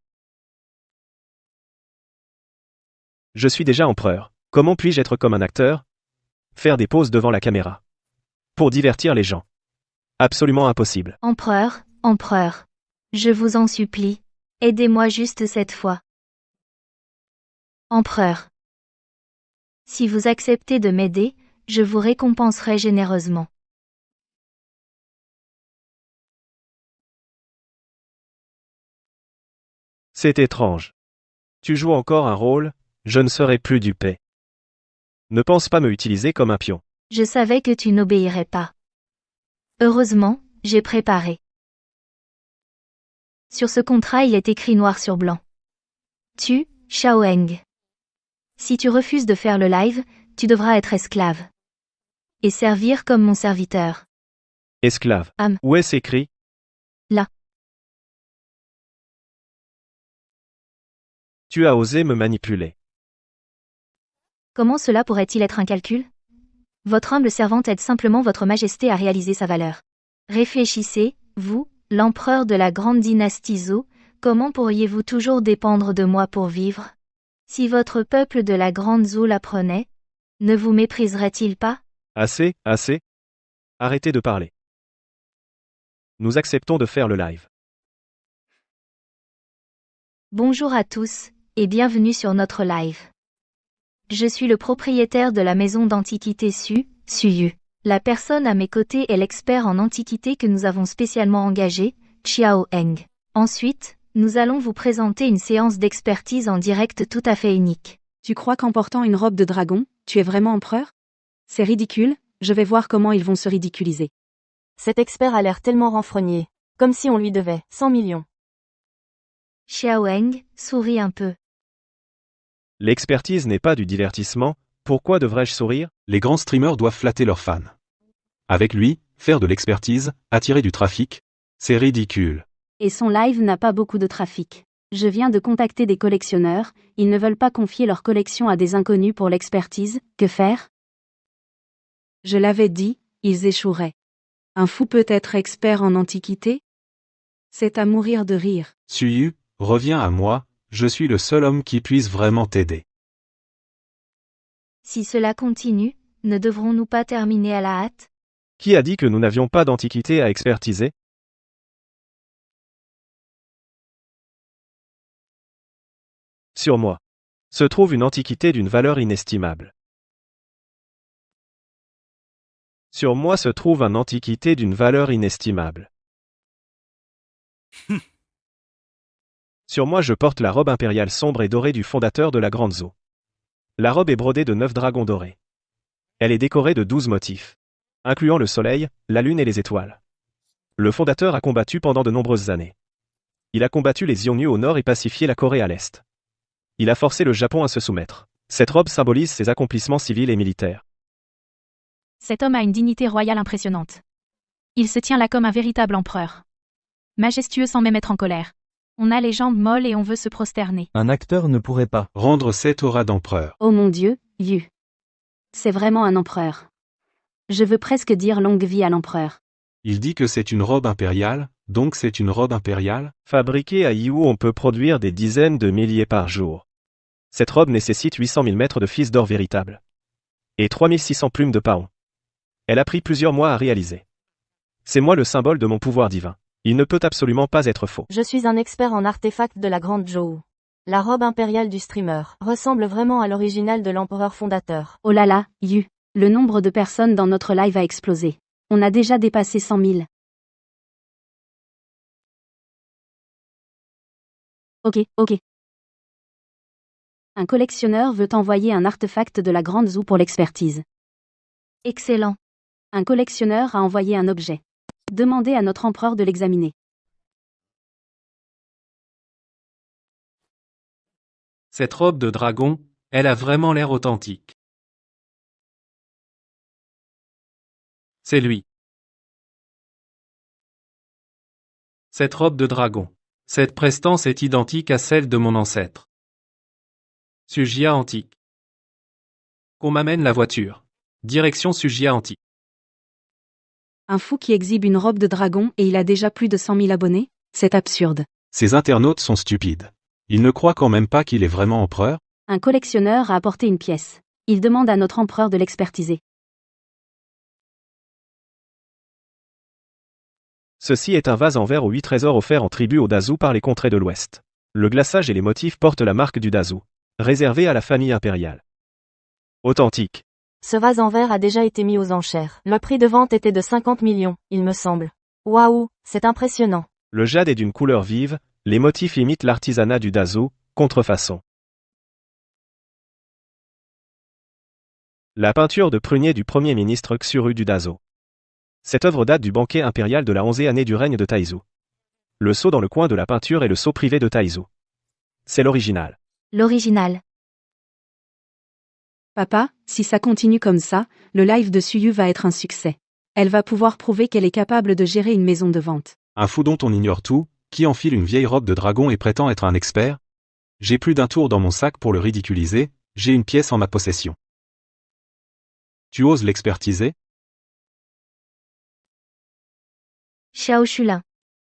Je suis déjà empereur. Comment puis-je être comme un acteur? Faire des poses devant la caméra. Pour divertir les gens. Absolument impossible. Empereur, empereur. Je vous en supplie. Aidez-moi juste cette fois. Empereur. Si vous acceptez de m'aider, je vous récompenserai généreusement. C'est étrange. Tu joues encore un rôle, je ne serai plus dupé. Ne pense pas me utiliser comme un pion. Je savais que tu n'obéirais pas. Heureusement, j'ai préparé. Sur ce contrat il est écrit noir sur blanc. Tu, Xiaoheng. Si tu refuses de faire le live, tu devras être esclave. Et servir comme mon serviteur. Esclave. Où est-ce écrit? Là. Tu as osé me manipuler. Comment cela pourrait-il être un calcul? Votre humble servante aide simplement votre majesté à réaliser sa valeur. Réfléchissez, vous, l'empereur de la grande dynastie Zhou, comment pourriez-vous toujours dépendre de moi pour vivre? Si votre peuple de la grande Zhou l'apprenait, ne vous mépriserait-il pas? Assez, assez. Arrêtez de parler. Nous acceptons de faire le live. Bonjour à tous, et bienvenue sur notre live. Je suis le propriétaire de la maison d'antiquité Suyu. La personne à mes côtés est l'expert en antiquité que nous avons spécialement engagé, Xiaoheng. Ensuite, nous allons vous présenter une séance d'expertise en direct tout à fait unique. Tu crois qu'en portant une robe de dragon, tu es vraiment empereur? C'est ridicule, je vais voir comment ils vont se ridiculiser. Cet expert a l'air tellement renfrogné. Comme si on lui devait 100 millions. Xiaoheng sourit un peu. L'expertise n'est pas du divertissement, pourquoi devrais-je sourire? Les grands streamers doivent flatter leurs fans. Avec lui, faire de l'expertise, attirer du trafic, c'est ridicule. Et son live n'a pas beaucoup de trafic. Je viens de contacter des collectionneurs, ils ne veulent pas confier leur collection à des inconnus pour l'expertise, que faire? Je l'avais dit, ils échoueraient. Un fou peut être expert en antiquité? C'est à mourir de rire. Suyu, reviens à moi, je suis le seul homme qui puisse vraiment t'aider. Si cela continue, ne devrons-nous pas terminer à la hâte? Qui a dit que nous n'avions pas d'antiquité à expertiser? Sur moi se trouve une antiquité d'une valeur inestimable. Sur moi se trouve une antiquité d'une valeur inestimable. Sur moi je porte la robe impériale sombre et dorée du fondateur de la Grande Zhou. La robe est brodée de 9 dragons dorés. Elle est décorée de 12 motifs, incluant le soleil, la lune et les étoiles. Le fondateur a combattu pendant de nombreuses années. Il a combattu les Yongnyu au nord et pacifié la Corée à l'est. Il a forcé le Japon à se soumettre. Cette robe symbolise ses accomplissements civils et militaires. Cet homme a une dignité royale impressionnante. Il se tient là comme un véritable empereur. Majestueux sans même être en colère. On a les jambes molles et on veut se prosterner. Un acteur ne pourrait pas rendre cette aura d'empereur. Oh mon Dieu, Yu. C'est vraiment un empereur. Je veux presque dire longue vie à l'empereur. Il dit que c'est une robe impériale, donc c'est une robe impériale? Fabriquée à Yiwu, on peut produire des dizaines de milliers par jour. Cette robe nécessite 800 000 mètres de fils d'or véritable. Et 3600 plumes de paon. Elle a pris plusieurs mois à réaliser. C'est moi le symbole de mon pouvoir divin. Il ne peut absolument pas être faux. Je suis un expert en artefacts de la Grande Zhou. La robe impériale du streamer ressemble vraiment à l'original de l'empereur fondateur. Oh là là, Yu. Le nombre de personnes dans notre live a explosé. On a déjà dépassé 100 000. Ok. Un collectionneur veut envoyer un artefact de la Grande Zoo pour l'expertise. Excellent. Un collectionneur a envoyé un objet. Demandez à notre empereur de l'examiner. Cette robe de dragon, elle a vraiment l'air authentique. C'est lui. Cette robe de dragon. Cette prestance est identique à celle de mon ancêtre. Sugia antique. Qu'on m'amène la voiture. Direction Sugia antique. Un fou qui exhibe une robe de dragon et il a déjà plus de 100 000 abonnés? C'est absurde. Ces internautes sont stupides. Ils ne croient quand même pas qu'il est vraiment empereur? Un collectionneur a apporté une pièce. Il demande à notre empereur de l'expertiser. Ceci est un vase en verre aux 8 trésors offerts en tribut au Dazou par les contrées de l'Ouest. Le glaçage et les motifs portent la marque du Dazou. Réservé à la famille impériale. Authentique. Ce vase en verre a déjà été mis aux enchères. Le prix de vente était de 50 millions, il me semble. Waouh, c'est impressionnant. Le jade est d'une couleur vive, les motifs imitent l'artisanat du Dazou, contrefaçon. La peinture de prunier du premier ministre Xuru du Dazou. Cette œuvre date du banquet impérial de la 11e année du règne de Taizou. Le sceau dans le coin de la peinture est le sceau privé de Taizou. C'est l'original. L'original. Papa, si ça continue comme ça, le live de Suyu va être un succès. Elle va pouvoir prouver qu'elle est capable de gérer une maison de vente. Un fou dont on ignore tout, qui enfile une vieille robe de dragon et prétend être un expert? J'ai plus d'un tour dans mon sac pour le ridiculiser, j'ai une pièce en ma possession. Tu oses l'expertiser? Xiao Shulin.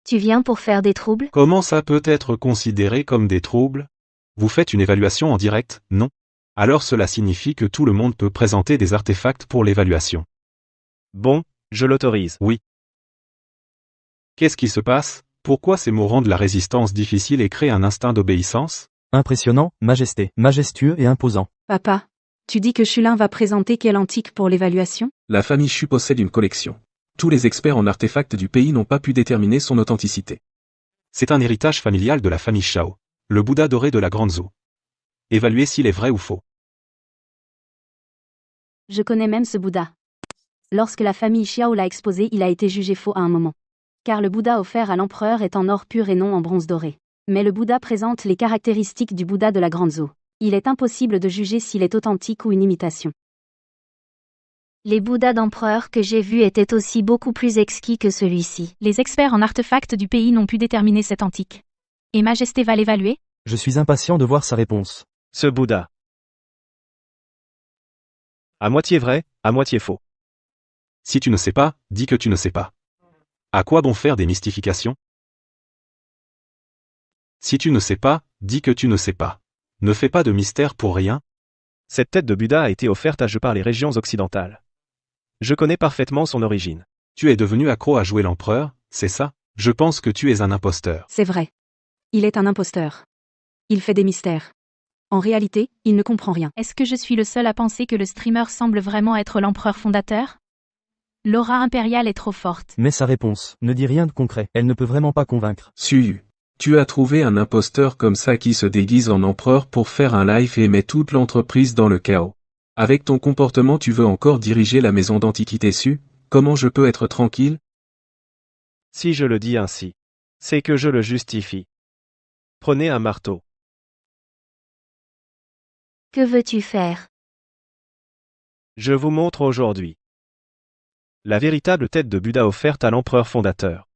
Tu viens pour faire des troubles? Comment ça peut être considéré comme des troubles? Vous faites une évaluation en direct, non? Alors cela signifie que tout le monde peut présenter des artefacts pour l'évaluation. Bon, je l'autorise. Oui. Qu'est-ce qui se passe? Pourquoi ces mots rendent la résistance difficile et créent un instinct d'obéissance? Impressionnant, majesté, majestueux et imposant. Papa, tu dis que Shulin va présenter quel antique pour l'évaluation? La famille Shu possède une collection. Tous les experts en artefacts du pays n'ont pas pu déterminer son authenticité. C'est un héritage familial de la famille Shao. Le Bouddha doré de la Grande Zoo. Évaluez s'il est vrai ou faux. Je connais même ce Bouddha. Lorsque la famille Xiao l'a exposé, il a été jugé faux à un moment. Car le Bouddha offert à l'empereur est en or pur et non en bronze doré. Mais le Bouddha présente les caractéristiques du Bouddha de la Grande Zoo. Il est impossible de juger s'il est authentique ou une imitation. Les Bouddhas d'empereur que j'ai vus étaient aussi beaucoup plus exquis que celui-ci. Les experts en artefacts du pays n'ont pu déterminer cet antique. Et Majesté va l'évaluer? Je suis impatient de voir sa réponse. Ce Bouddha. À moitié vrai, à moitié faux. Si tu ne sais pas, dis que tu ne sais pas. À quoi bon faire des mystifications? Si tu ne sais pas, dis que tu ne sais pas. Ne fais pas de mystère pour rien. Cette tête de Bouddha a été offerte à je par les régions occidentales. Je connais parfaitement son origine. Tu es devenu accro à jouer l'empereur, c'est ça? Je pense que tu es un imposteur. C'est vrai. Il est un imposteur. Il fait des mystères. En réalité, il ne comprend rien. Est-ce que je suis le seul à penser que le streamer semble vraiment être l'empereur fondateur? L'aura impériale est trop forte. Mais sa réponse ne dit rien de concret. Elle ne peut vraiment pas convaincre. Suyu. Tu as trouvé un imposteur comme ça qui se déguise en empereur pour faire un live et met toute l'entreprise dans le chaos. Avec ton comportement tu veux encore diriger la maison d'antiquité Su? Comment je peux être tranquille? Si je le dis ainsi, c'est que je le justifie. Prenez un marteau. Que veux-tu faire? Je vous montre aujourd'hui la véritable tête de Bouddha offerte à l'empereur fondateur.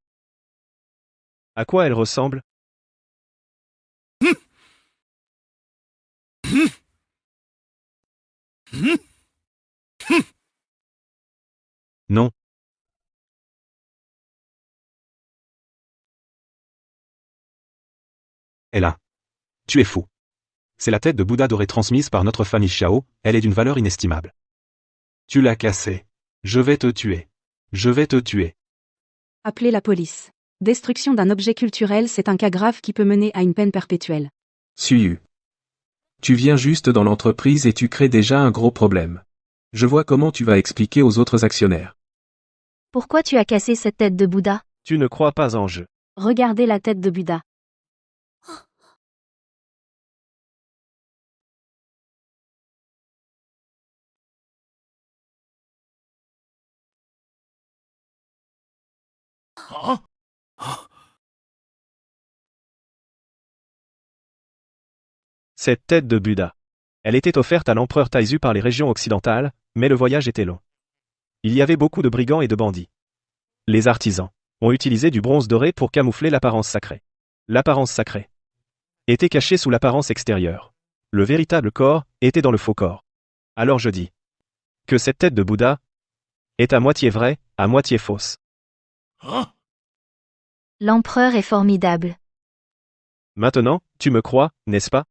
À quoi elle ressemble? Non. Elle a. Tu es fou. C'est la tête de Bouddha dorée transmise par notre famille Xiao, elle est d'une valeur inestimable. Tu l'as cassée. Je vais te tuer. Je vais te tuer. Appelez la police. Destruction d'un objet culturel, c'est un cas grave qui peut mener à une peine perpétuelle. Suyu. Tu viens juste dans l'entreprise et tu crées déjà un gros problème. Je vois comment tu vas expliquer aux autres actionnaires. Pourquoi tu as cassé cette tête de Bouddha? Tu ne crois pas en jeu. Regardez la tête de Bouddha. Cette tête de Bouddha. Elle était offerte à l'empereur Taizu par les régions occidentales, mais le voyage était long. Il y avait beaucoup de brigands et de bandits. Les artisans ont utilisé du bronze doré pour camoufler l'apparence sacrée. L'apparence sacrée était cachée sous l'apparence extérieure. Le véritable corps était dans le faux corps. Alors je dis que cette tête de Bouddha est à moitié vraie, à moitié fausse. L'empereur est formidable. Maintenant, tu me crois, n'est-ce pas?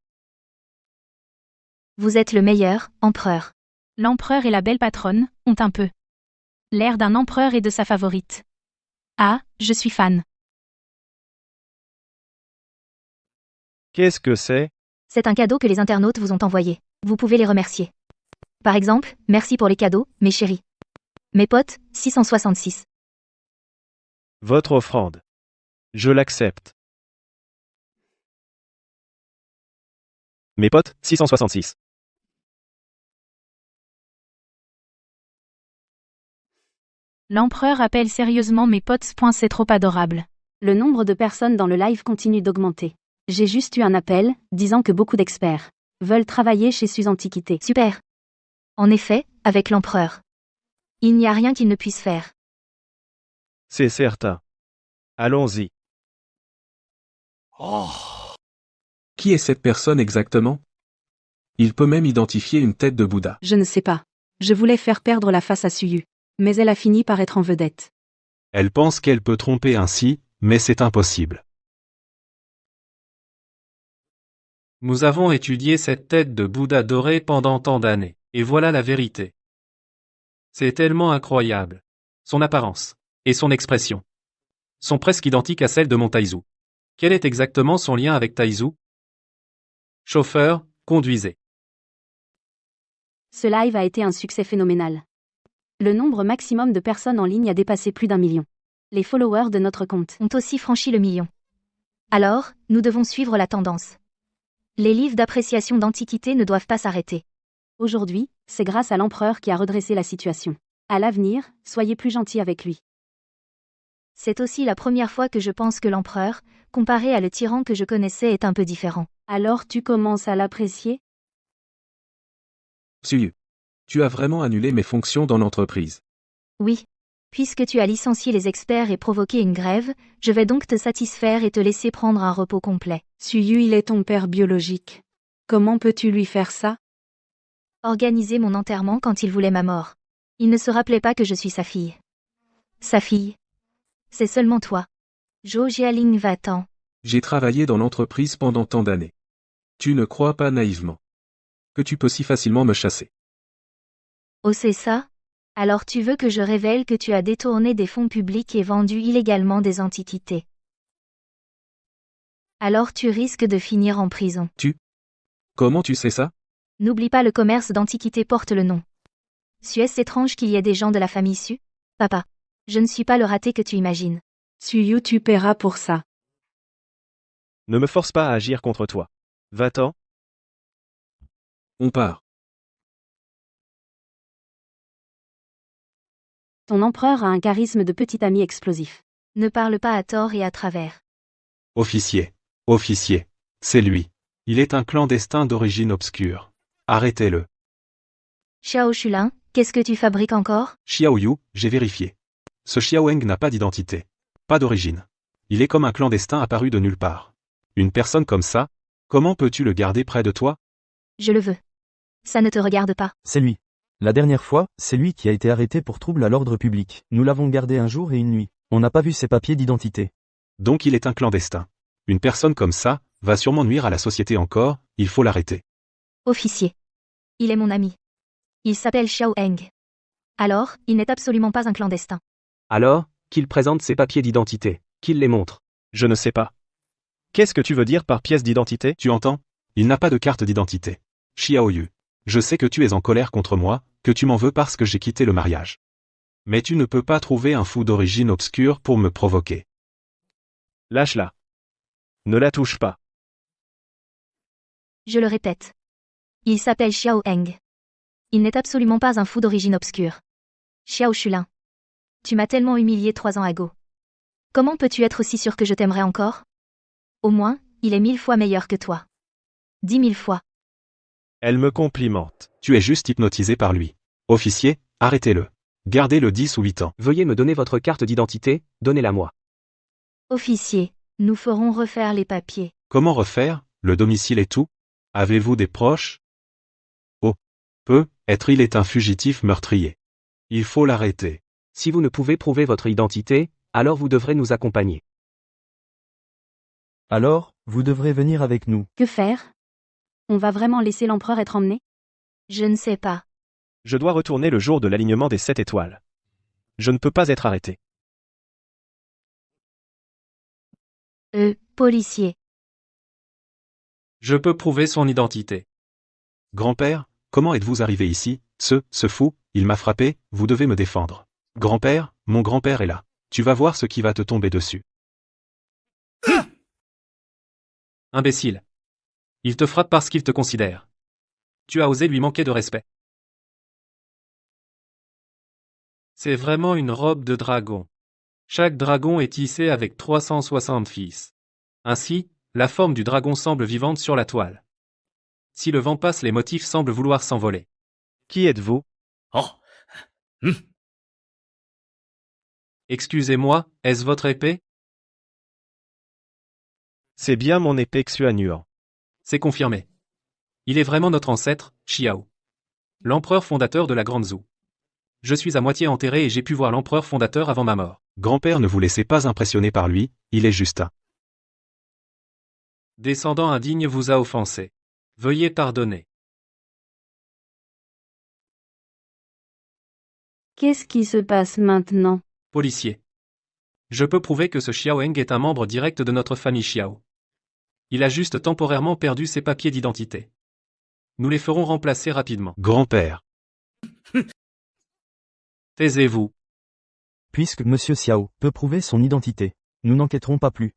Vous êtes le meilleur, empereur. L'empereur et la belle patronne ont un peu l'air d'un empereur et de sa favorite. Ah, je suis fan. Qu'est-ce que c'est? C'est un cadeau que les internautes vous ont envoyé. Vous pouvez les remercier. Par exemple, merci pour les cadeaux, mes chéris. Mes potes, 666. Votre offrande. Je l'accepte. Mes potes, 666. L'empereur appelle sérieusement mes potes. C'est trop adorable. Le nombre de personnes dans le live continue d'augmenter. J'ai juste eu un appel, disant que beaucoup d'experts veulent travailler chez Sus Antiquité. Super. En effet, avec l'empereur. Il n'y a rien qu'il ne puisse faire. C'est certain. Allons-y. Qui est cette personne exactement? Il peut même identifier une tête de Bouddha. Je ne sais pas. Je voulais faire perdre la face à Suyu. Mais elle a fini par être en vedette. Elle pense qu'elle peut tromper ainsi, mais c'est impossible. Nous avons étudié cette tête de Bouddha dorée pendant tant d'années, et voilà la vérité. C'est tellement incroyable. Son apparence et son expression sont presque identiques à celles de mon Taizu. Quel est exactement son lien avec Taizu? Chauffeur, conduisez. Ce live a été un succès phénoménal. Le nombre maximum de personnes en ligne a dépassé plus d'1 million. Les followers de notre compte ont aussi franchi le million. Alors, nous devons suivre la tendance. Les livres d'appréciation d'antiquité ne doivent pas s'arrêter. Aujourd'hui, c'est grâce à l'empereur qui a redressé la situation. À l'avenir, soyez plus gentils avec lui. C'est aussi la première fois que je pense que l'empereur, comparé à le tyran que je connaissais, est un peu différent. Alors tu commences à l'apprécier? Suyu. Tu as vraiment annulé mes fonctions dans l'entreprise. Oui. Puisque tu as licencié les experts et provoqué une grève, je vais donc te satisfaire et te laisser prendre un repos complet. Suyu, il est ton père biologique. Comment peux-tu lui faire ça? Organiser mon enterrement quand il voulait ma mort. Il ne se rappelait pas que je suis sa fille. Sa fille. C'est seulement toi. Zhou Jialing va-t'en. J'ai travaillé dans l'entreprise pendant tant d'années. Tu ne crois pas naïvement que tu peux si facilement me chasser. Oh, c'est ça? Alors tu veux que je révèle que tu as détourné des fonds publics et vendu illégalement des antiquités. Alors tu risques de finir en prison. Comment tu sais ça? N'oublie pas, le commerce d'antiquités porte le nom. Est-ce étrange qu'il y ait des gens de la famille Su? Papa. Je ne suis pas le raté que tu imagines. Suyu, tu paieras pour ça. Ne me force pas à agir contre toi. Va-t'en. On part. Ton empereur a un charisme de petit ami explosif. Ne parle pas à tort et à travers. Officier. Officier. C'est lui. Il est un clandestin d'origine obscure. Arrêtez-le. Xiao Shulin, qu'est-ce que tu fabriques encore? Xiao Yu, j'ai vérifié. Ce Xiaoeng n'a pas d'identité. Pas d'origine. Il est comme un clandestin apparu de nulle part. Une personne comme ça, comment peux-tu le garder près de toi? Je le veux. Ça ne te regarde pas. C'est lui. La dernière fois, c'est lui qui a été arrêté pour trouble à l'ordre public. Nous l'avons gardé un jour et une nuit. On n'a pas vu ses papiers d'identité. Donc il est un clandestin. Une personne comme ça, va sûrement nuire à la société encore, il faut l'arrêter. Officier. Il est mon ami. Il s'appelle Xiao Eng. Alors, il n'est absolument pas un clandestin. Alors, qu'il présente ses papiers d'identité, qu'il les montre. Je ne sais pas. Qu'est-ce que tu veux dire par pièce d'identité? Tu entends? Il n'a pas de carte d'identité. Xiao Yu. Je sais que tu es en colère contre moi, que tu m'en veux parce que j'ai quitté le mariage. Mais tu ne peux pas trouver un fou d'origine obscure pour me provoquer. Lâche-la. Ne la touche pas. Je le répète. Il s'appelle Xiao Heng. Il n'est absolument pas un fou d'origine obscure. Xiao Shulin. Tu m'as tellement humilié 3 ans ago. Comment peux-tu être aussi sûr que je t'aimerais encore? Au moins, il est 1000 fois meilleur que toi. 10 000 fois. Elle me complimente. Tu es juste hypnotisé par lui. Officier, arrêtez-le. Gardez-le 10 ou 8 ans. Veuillez me donner votre carte d'identité, donnez-la moi. Officier, nous ferons refaire les papiers. Comment refaire? Le domicile et tout? Avez-vous des proches? Oh. Il est un fugitif meurtrier. Il faut l'arrêter. Si vous ne pouvez prouver votre identité, alors vous devrez nous accompagner. Alors, vous devrez venir avec nous. Que faire? On va vraiment laisser l'empereur être emmené? Je ne sais pas. Je dois retourner le jour de l'alignement des 7 étoiles. Je ne peux pas être arrêté. Policier. Je peux prouver son identité. Grand-père, comment êtes-vous arrivé ici? Ce fou, il m'a frappé, vous devez me défendre. Grand-père, mon grand-père est là. Tu vas voir ce qui va te tomber dessus. Imbécile. Il te frappe parce qu'il te considère. Tu as osé lui manquer de respect. C'est vraiment une robe de dragon. Chaque dragon est tissé avec 360 fils. Ainsi, la forme du dragon semble vivante sur la toile. Si le vent passe, les motifs semblent vouloir s'envoler. Qui êtes-vous? Excusez-moi, est-ce votre épée? C'est bien mon épée Xuanyuan. C'est confirmé. Il est vraiment notre ancêtre, Xiao. L'empereur fondateur de la Grande Zhou. Je suis à moitié enterré et j'ai pu voir l'empereur fondateur avant ma mort. Grand-père, ne vous laissez pas impressionner par lui, il est juste un Descendant indigne vous a offensé. Veuillez pardonner. Qu'est-ce qui se passe maintenant? Policier. Je peux prouver que ce Xiao Heng est un membre direct de notre famille Xiao. Il a juste temporairement perdu ses papiers d'identité. Nous les ferons remplacer rapidement. Grand-père. Taisez-vous. Puisque Monsieur Xiao peut prouver son identité, nous n'enquêterons pas plus.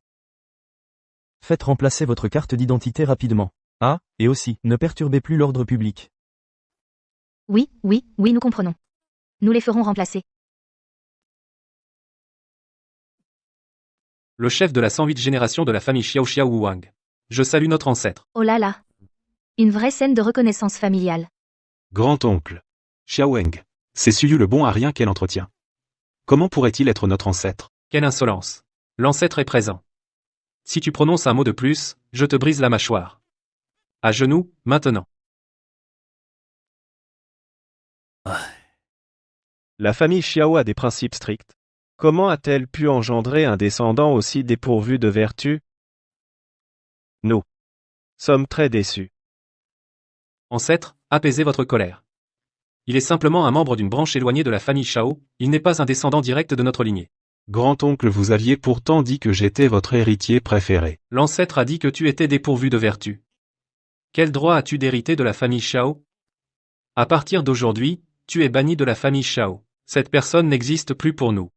Faites remplacer votre carte d'identité rapidement. Ah, et aussi, ne perturbez plus l'ordre public. Oui, nous comprenons. Nous les ferons remplacer. Le chef de la 108 génération de la famille Xiao Xiao Wang. Je salue notre ancêtre. Oh là là. Une vraie scène de reconnaissance familiale. Grand-oncle. Xiao Heng. C'est Suyu le bon à rien qu'elle entretient. Comment pourrait-il être notre ancêtre? Quelle insolence. L'ancêtre est présent. Si tu prononces un mot de plus, je te brise la mâchoire. À genoux, maintenant. La famille Xiao a des principes stricts. Comment a-t-elle pu engendrer un descendant aussi dépourvu de vertu? Nous sommes très déçus. Ancêtre, apaisez votre colère. Il est simplement un membre d'une branche éloignée de la famille Shao, il n'est pas un descendant direct de notre lignée. Grand-oncle, vous aviez pourtant dit que j'étais votre héritier préféré. L'ancêtre a dit que tu étais dépourvu de vertu. Quel droit as-tu d'hériter de la famille Shao? À partir d'aujourd'hui, tu es banni de la famille Shao. Cette personne n'existe plus pour nous.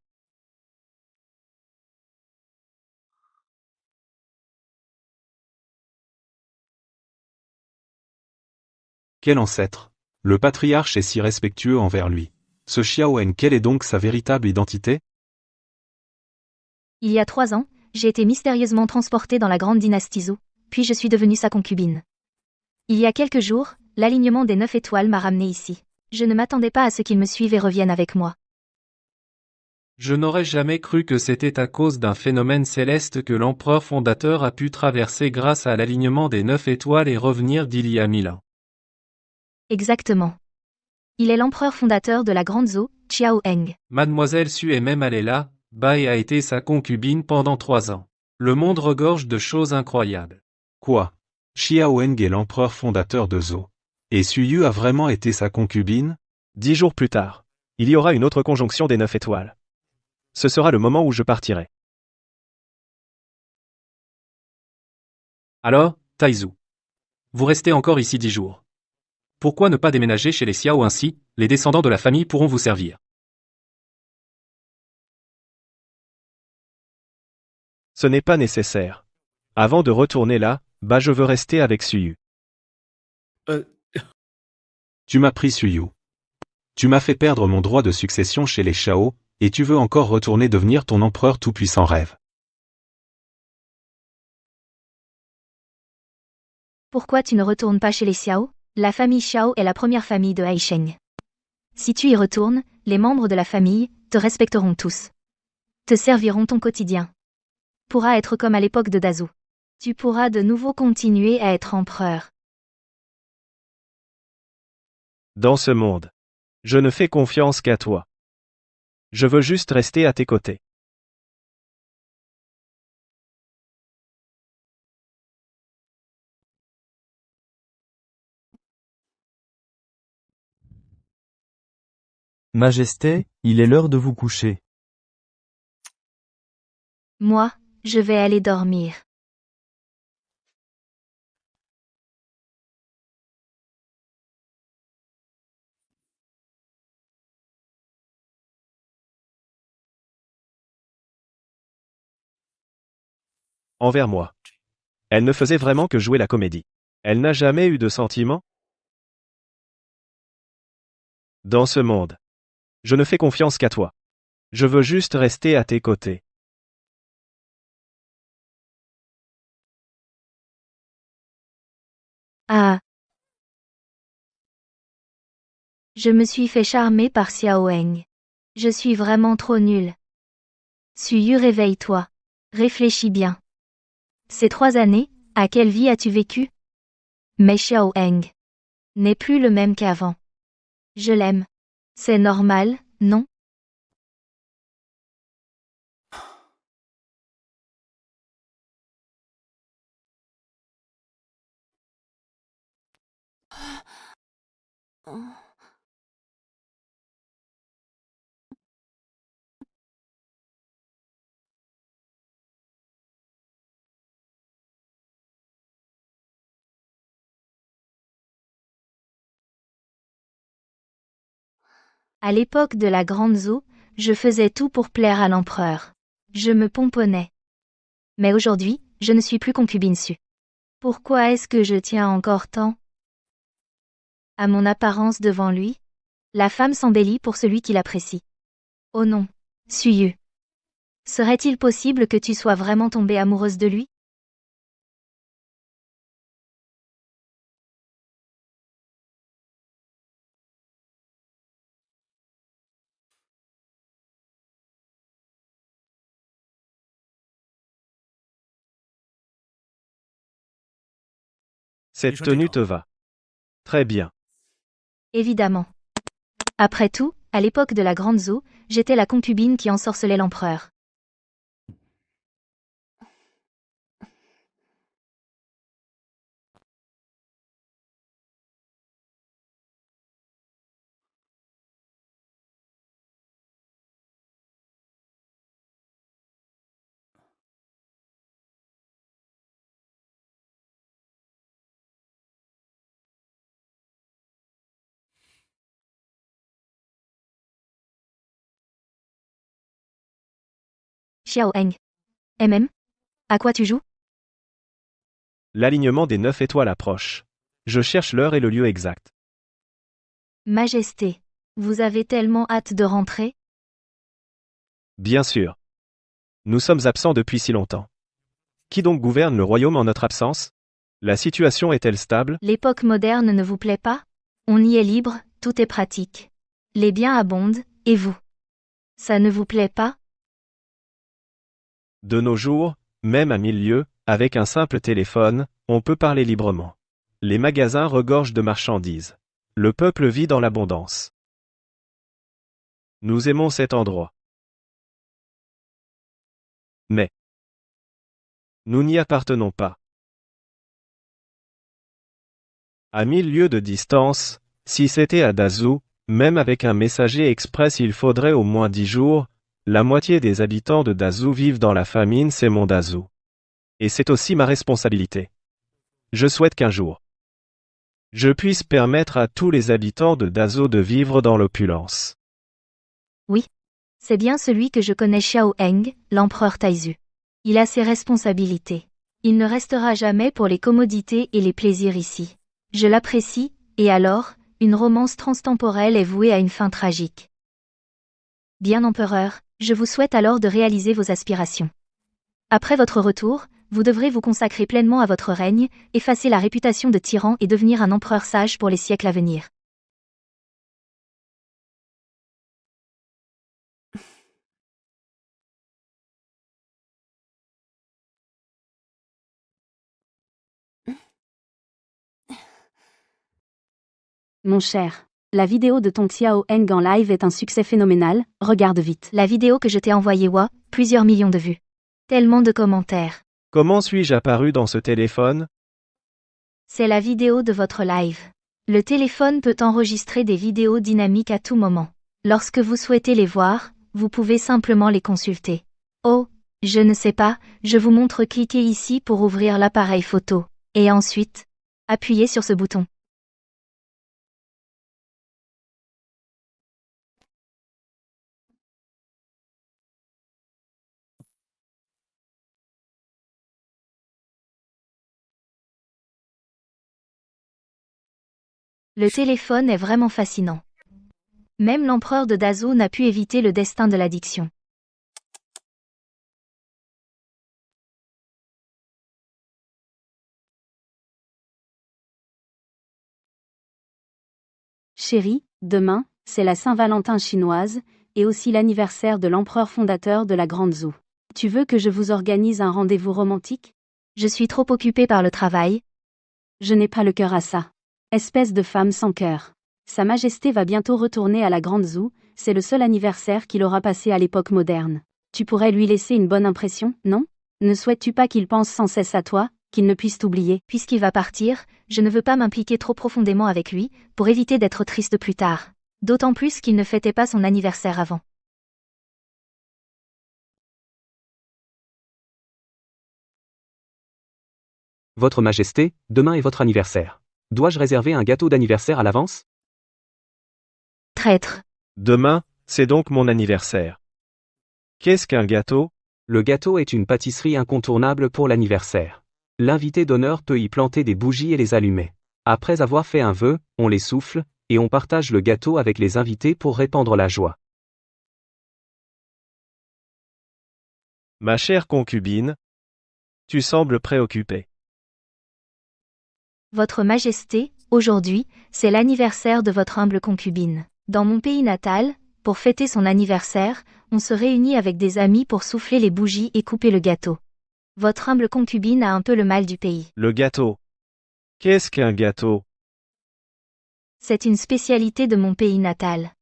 Quel ancêtre? Le patriarche est si respectueux envers lui. Ce Xiao Heng, quelle est donc sa véritable identité? Il y a 3 ans, j'ai été mystérieusement transportée dans la grande dynastie Zhou, puis je suis devenue sa concubine. Il y a quelques jours, l'alignement des 9 étoiles m'a ramenée ici. Je ne m'attendais pas à ce qu'ils me suivent et reviennent avec moi. Je n'aurais jamais cru que c'était à cause d'un phénomène céleste que l'empereur fondateur a pu traverser grâce à l'alignement des 9 étoiles et revenir d'il y a 1000 ans. Exactement. Il est l'empereur fondateur de la Grande Zhou, Xiao Heng. Mademoiselle Su est même allée là, Bai a été sa concubine pendant 3 ans. Le monde regorge de choses incroyables. Quoi? Xiao Heng est l'empereur fondateur de Zhou. Et Suyu a vraiment été sa concubine? 10 jours plus tard, il y aura une autre conjonction des 9 étoiles. Ce sera le moment où je partirai. Alors, Taizu. Vous restez encore ici 10 jours. Pourquoi ne pas déménager chez les Xiao ainsi, les descendants de la famille pourront vous servir. Ce n'est pas nécessaire. Avant de retourner là, je veux rester avec Suyu. Tu m'as pris Suyu. Tu m'as fait perdre mon droit de succession chez les Shao, et tu veux encore retourner devenir ton empereur tout-puissant rêve. Pourquoi tu ne retournes pas chez les Xiao? La famille Xiao est la première famille de Haisheng. Si tu y retournes, les membres de la famille te respecteront tous. Te serviront ton quotidien. Pourras être comme à l'époque de Dazou. Tu pourras de nouveau continuer à être empereur. Dans ce monde, je ne fais confiance qu'à toi. Je veux juste rester à tes côtés. Majesté, il est l'heure de vous coucher. Moi, je vais aller dormir. Envers moi. Elle ne faisait vraiment que jouer la comédie. Elle n'a jamais eu de sentiments? Dans ce monde, je ne fais confiance qu'à toi. Je veux juste rester à tes côtés. Ah. Je me suis fait charmer par Xiao Heng. Je suis vraiment trop nulle. Suyu, réveille-toi. Réfléchis bien. Ces 3 années, à quelle vie as-tu vécu? Mais Xiao Heng n'est plus le même qu'avant. Je l'aime. C'est normal, non? À l'époque de la Grande Zhou, je faisais tout pour plaire à l'empereur. Je me pomponnais. Mais aujourd'hui, je ne suis plus concubine Su. Pourquoi est-ce que je tiens encore tant à mon apparence devant lui? La femme s'embellit pour celui qui l'apprécie. Oh non, Suyu. Serait-il possible que tu sois vraiment tombée amoureuse de lui? Cette tenue te va. Très bien. Évidemment. Après tout, à l'époque de la Grande Zhou, j'étais la concubine qui ensorcelait l'empereur. Xiao Heng. À quoi tu joues? L'alignement des 9 étoiles approche. Je cherche l'heure et le lieu exact. Majesté. Vous avez tellement hâte de rentrer? Bien sûr. Nous sommes absents depuis si longtemps. Qui donc gouverne le royaume en notre absence? La situation est-elle stable? L'époque moderne ne vous plaît pas? On y est libre, tout est pratique. Les biens abondent, et vous? Ça ne vous plaît pas? De nos jours, même à 1000 lieues, avec un simple téléphone, on peut parler librement. Les magasins regorgent de marchandises. Le peuple vit dans l'abondance. Nous aimons cet endroit. Mais nous n'y appartenons pas. À 1000 lieues de distance, si c'était à Dazou, même avec un messager express il faudrait au moins 10 jours. La moitié des habitants de Dazou vivent dans la famine, c'est mon Dazou. Et c'est aussi ma responsabilité. Je souhaite qu'un jour, je puisse permettre à tous les habitants de Dazo de vivre dans l'opulence. Oui. C'est bien celui que je connais, Xiao Heng, l'empereur Taizu. Il a ses responsabilités. Il ne restera jamais pour les commodités et les plaisirs ici. Je l'apprécie, et alors, une romance transtemporelle est vouée à une fin tragique. Bien empereur, je vous souhaite alors de réaliser vos aspirations. Après votre retour, vous devrez vous consacrer pleinement à votre règne, effacer la réputation de tyran et devenir un empereur sage pour les siècles à venir. Mon cher, la vidéo de ton Xiao Heng en live est un succès phénoménal, regarde vite. La vidéo que je t'ai envoyée, plusieurs millions de vues. Tellement de commentaires. Comment suis-je apparu dans ce téléphone? C'est la vidéo de votre live. Le téléphone peut enregistrer des vidéos dynamiques à tout moment. Lorsque vous souhaitez les voir, vous pouvez simplement les consulter. Oh, je ne sais pas, je vous montre, cliquez ici pour ouvrir l'appareil photo. Et ensuite, appuyez sur ce bouton. Le téléphone est vraiment fascinant. Même l'empereur de Dazo n'a pu éviter le destin de l'addiction. Chérie, demain, c'est la Saint-Valentin chinoise, et aussi l'anniversaire de l'empereur fondateur de la Grande Zhou. Tu veux que je vous organise un rendez-vous romantique? Je suis trop occupée par le travail. Je n'ai pas le cœur à ça. Espèce de femme sans cœur. Sa Majesté va bientôt retourner à la Grande Zhou, c'est le seul anniversaire qu'il aura passé à l'époque moderne. Tu pourrais lui laisser une bonne impression, non? Ne souhaites-tu pas qu'il pense sans cesse à toi, qu'il ne puisse t'oublier? Puisqu'il va partir, je ne veux pas m'impliquer trop profondément avec lui, pour éviter d'être triste plus tard. D'autant plus qu'il ne fêtait pas son anniversaire avant. Votre Majesté, demain est votre anniversaire. Dois-je réserver un gâteau d'anniversaire à l'avance? Traître. Demain, c'est donc mon anniversaire. Qu'est-ce qu'un gâteau? Le gâteau est une pâtisserie incontournable pour l'anniversaire. L'invité d'honneur peut y planter des bougies et les allumer. Après avoir fait un vœu, on les souffle, et on partage le gâteau avec les invités pour répandre la joie. Ma chère concubine, tu sembles préoccupée. Votre Majesté, aujourd'hui, c'est l'anniversaire de votre humble concubine. Dans mon pays natal, pour fêter son anniversaire, on se réunit avec des amis pour souffler les bougies et couper le gâteau. Votre humble concubine a un peu le mal du pays. Le gâteau. Qu'est-ce qu'un gâteau? C'est une spécialité de mon pays natal.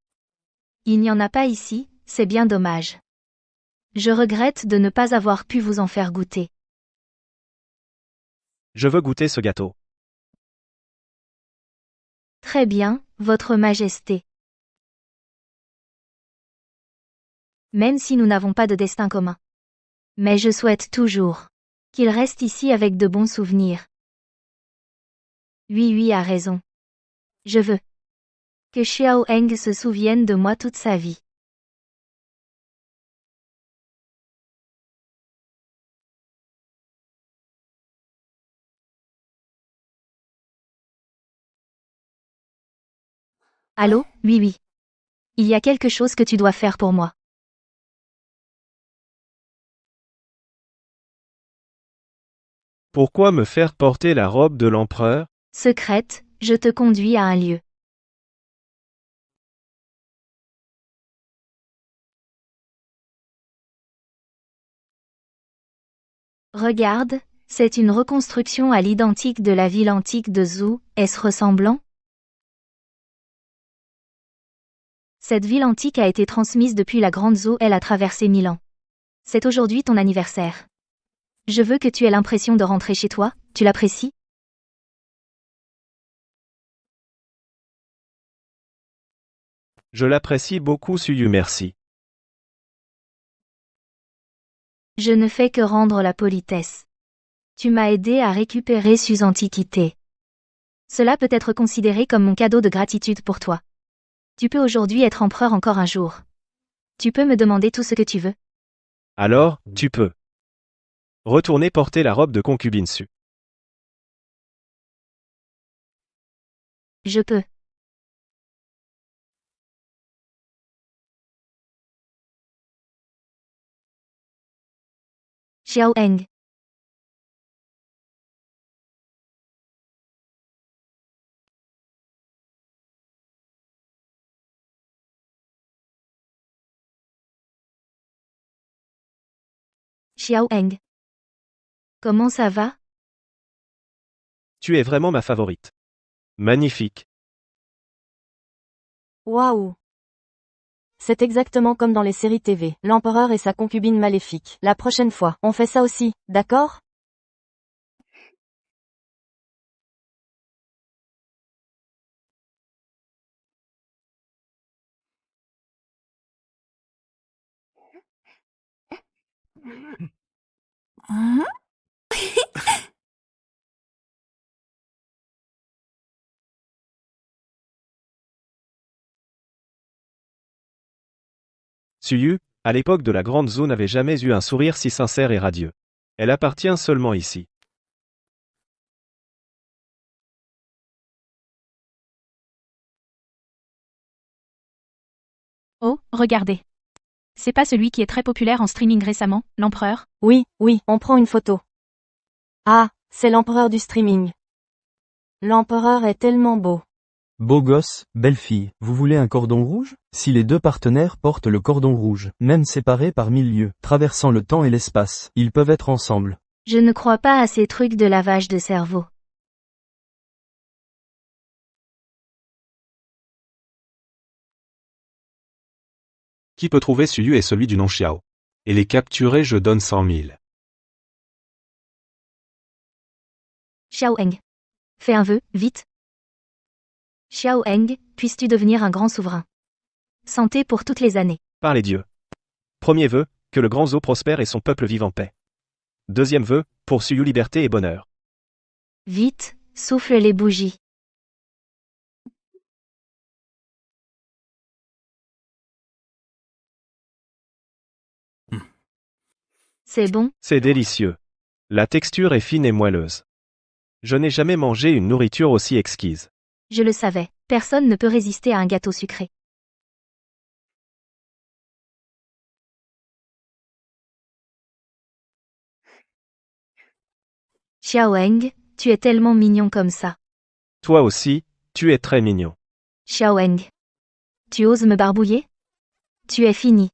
Il n'y en a pas ici, c'est bien dommage. Je regrette de ne pas avoir pu vous en faire goûter. Je veux goûter ce gâteau. Très bien, Votre Majesté. Même si nous n'avons pas de destin commun. Mais je souhaite toujours qu'il reste ici avec de bons souvenirs. Oui, a raison. Je veux que Xiao Heng se souvienne de moi toute sa vie. Allô, oui. Il y a quelque chose que tu dois faire pour moi. Pourquoi me faire porter la robe de l'empereur? Secrète, je te conduis à un lieu. Regarde, c'est une reconstruction à l'identique de la ville antique de Zhou, est-ce ressemblant? Cette ville antique a été transmise depuis la Grande Zhou, elle a traversé 1000 ans. C'est aujourd'hui ton anniversaire. Je veux que tu aies l'impression de rentrer chez toi, tu l'apprécies? Je l'apprécie beaucoup, Suyu, merci. Je ne fais que rendre la politesse. Tu m'as aidé à récupérer Sus Antiquité. Cela peut être considéré comme mon cadeau de gratitude pour toi. Tu peux aujourd'hui être empereur encore un jour. Tu peux me demander tout ce que tu veux. Alors, tu peux. Retourner porter la robe de concubine Su. Je peux. Xiao Eng. Xiao Eng. Comment ça va? Tu es vraiment ma favorite. Magnifique. Waouh! C'est exactement comme dans les séries TV, l'empereur et sa concubine maléfique. La prochaine fois, on fait ça aussi, d'accord? Suyu, à l'époque de la Grande Zone, n'avait jamais eu un sourire si sincère et radieux. Elle appartient seulement ici. Oh, regardez. C'est pas celui qui est très populaire en streaming récemment, l'empereur? Oui, on prend une photo. Ah, c'est l'empereur du streaming. L'empereur est tellement beau. Beau gosse, belle fille, vous voulez un cordon rouge? Si les deux partenaires portent le cordon rouge, même séparés par 1000 lieues, traversant le temps et l'espace, ils peuvent être ensemble. Je ne crois pas à ces trucs de lavage de cerveau. Qui peut trouver Suyu et celui du nom Xiao? Et les capturer, je donne 100 000. Xiao Eng. Fais un vœu, vite. Xiao Eng, puisses-tu devenir un grand souverain. Santé pour toutes les années. Par les dieux. Premier vœu, que le grand Zo prospère et son peuple vive en paix. Deuxième vœu, pour Suyu liberté et bonheur. Vite, souffle les bougies. C'est bon? C'est délicieux. La texture est fine et moelleuse. Je n'ai jamais mangé une nourriture aussi exquise. Je le savais, personne ne peut résister à un gâteau sucré. Xiao Eng, tu es tellement mignon comme ça. Toi aussi, tu es très mignon. Xiao Eng. Tu oses me barbouiller? Tu es fini.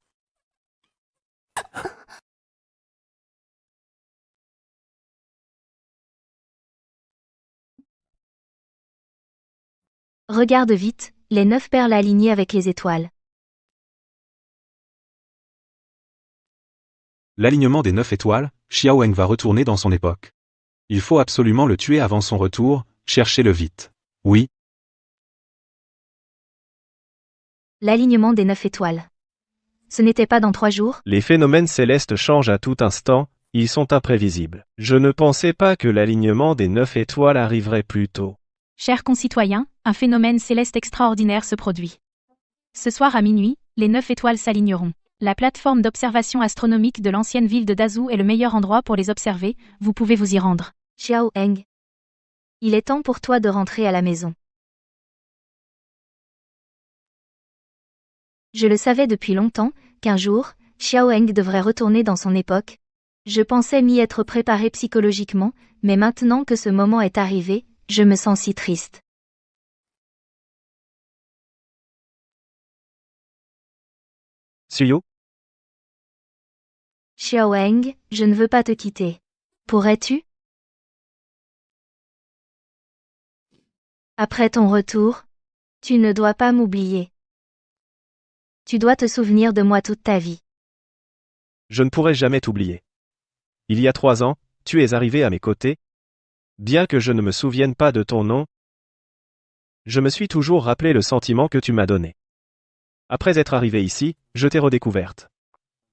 Regarde vite, les 9 perles alignées avec les étoiles. L'alignement des 9 étoiles, Xiao Eng va retourner dans son époque. Il faut absolument le tuer avant son retour, cherchez-le vite. Oui. L'alignement des 9 étoiles. Ce n'était pas dans 3 jours? Les phénomènes célestes changent à tout instant, ils sont imprévisibles. Je ne pensais pas que l'alignement des 9 étoiles arriverait plus tôt. Chers concitoyens, un phénomène céleste extraordinaire se produit. Ce soir à minuit, les 9 étoiles s'aligneront. La plateforme d'observation astronomique de l'ancienne ville de Dazhou est le meilleur endroit pour les observer, vous pouvez vous y rendre. Xiao Eng. Il est temps pour toi de rentrer à la maison. Je le savais depuis longtemps, qu'un jour, Xiao Eng devrait retourner dans son époque. Je pensais m'y être préparé psychologiquement, mais maintenant que ce moment est arrivé, je me sens si triste. Suyu? Xiao Eng, je ne veux pas te quitter. Pourrais-tu? Après ton retour, tu ne dois pas m'oublier. Tu dois te souvenir de moi toute ta vie. Je ne pourrai jamais t'oublier. Il y a 3 ans, tu es arrivé à mes côtés. Bien que je ne me souvienne pas de ton nom, je me suis toujours rappelé le sentiment que tu m'as donné. Après être arrivé ici, je t'ai redécouverte.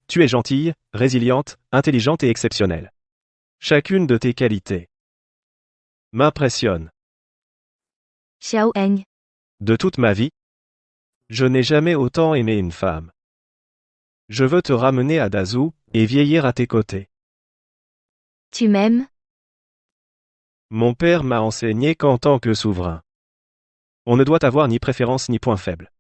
Tu es gentille, résiliente, intelligente et exceptionnelle. Chacune de tes qualités m'impressionne. Xiao Eng. De toute ma vie, je n'ai jamais autant aimé une femme. Je veux te ramener à Dazou, et vieillir à tes côtés. Tu m'aimes? Mon père m'a enseigné qu'en tant que souverain, on ne doit avoir ni préférence ni point faible.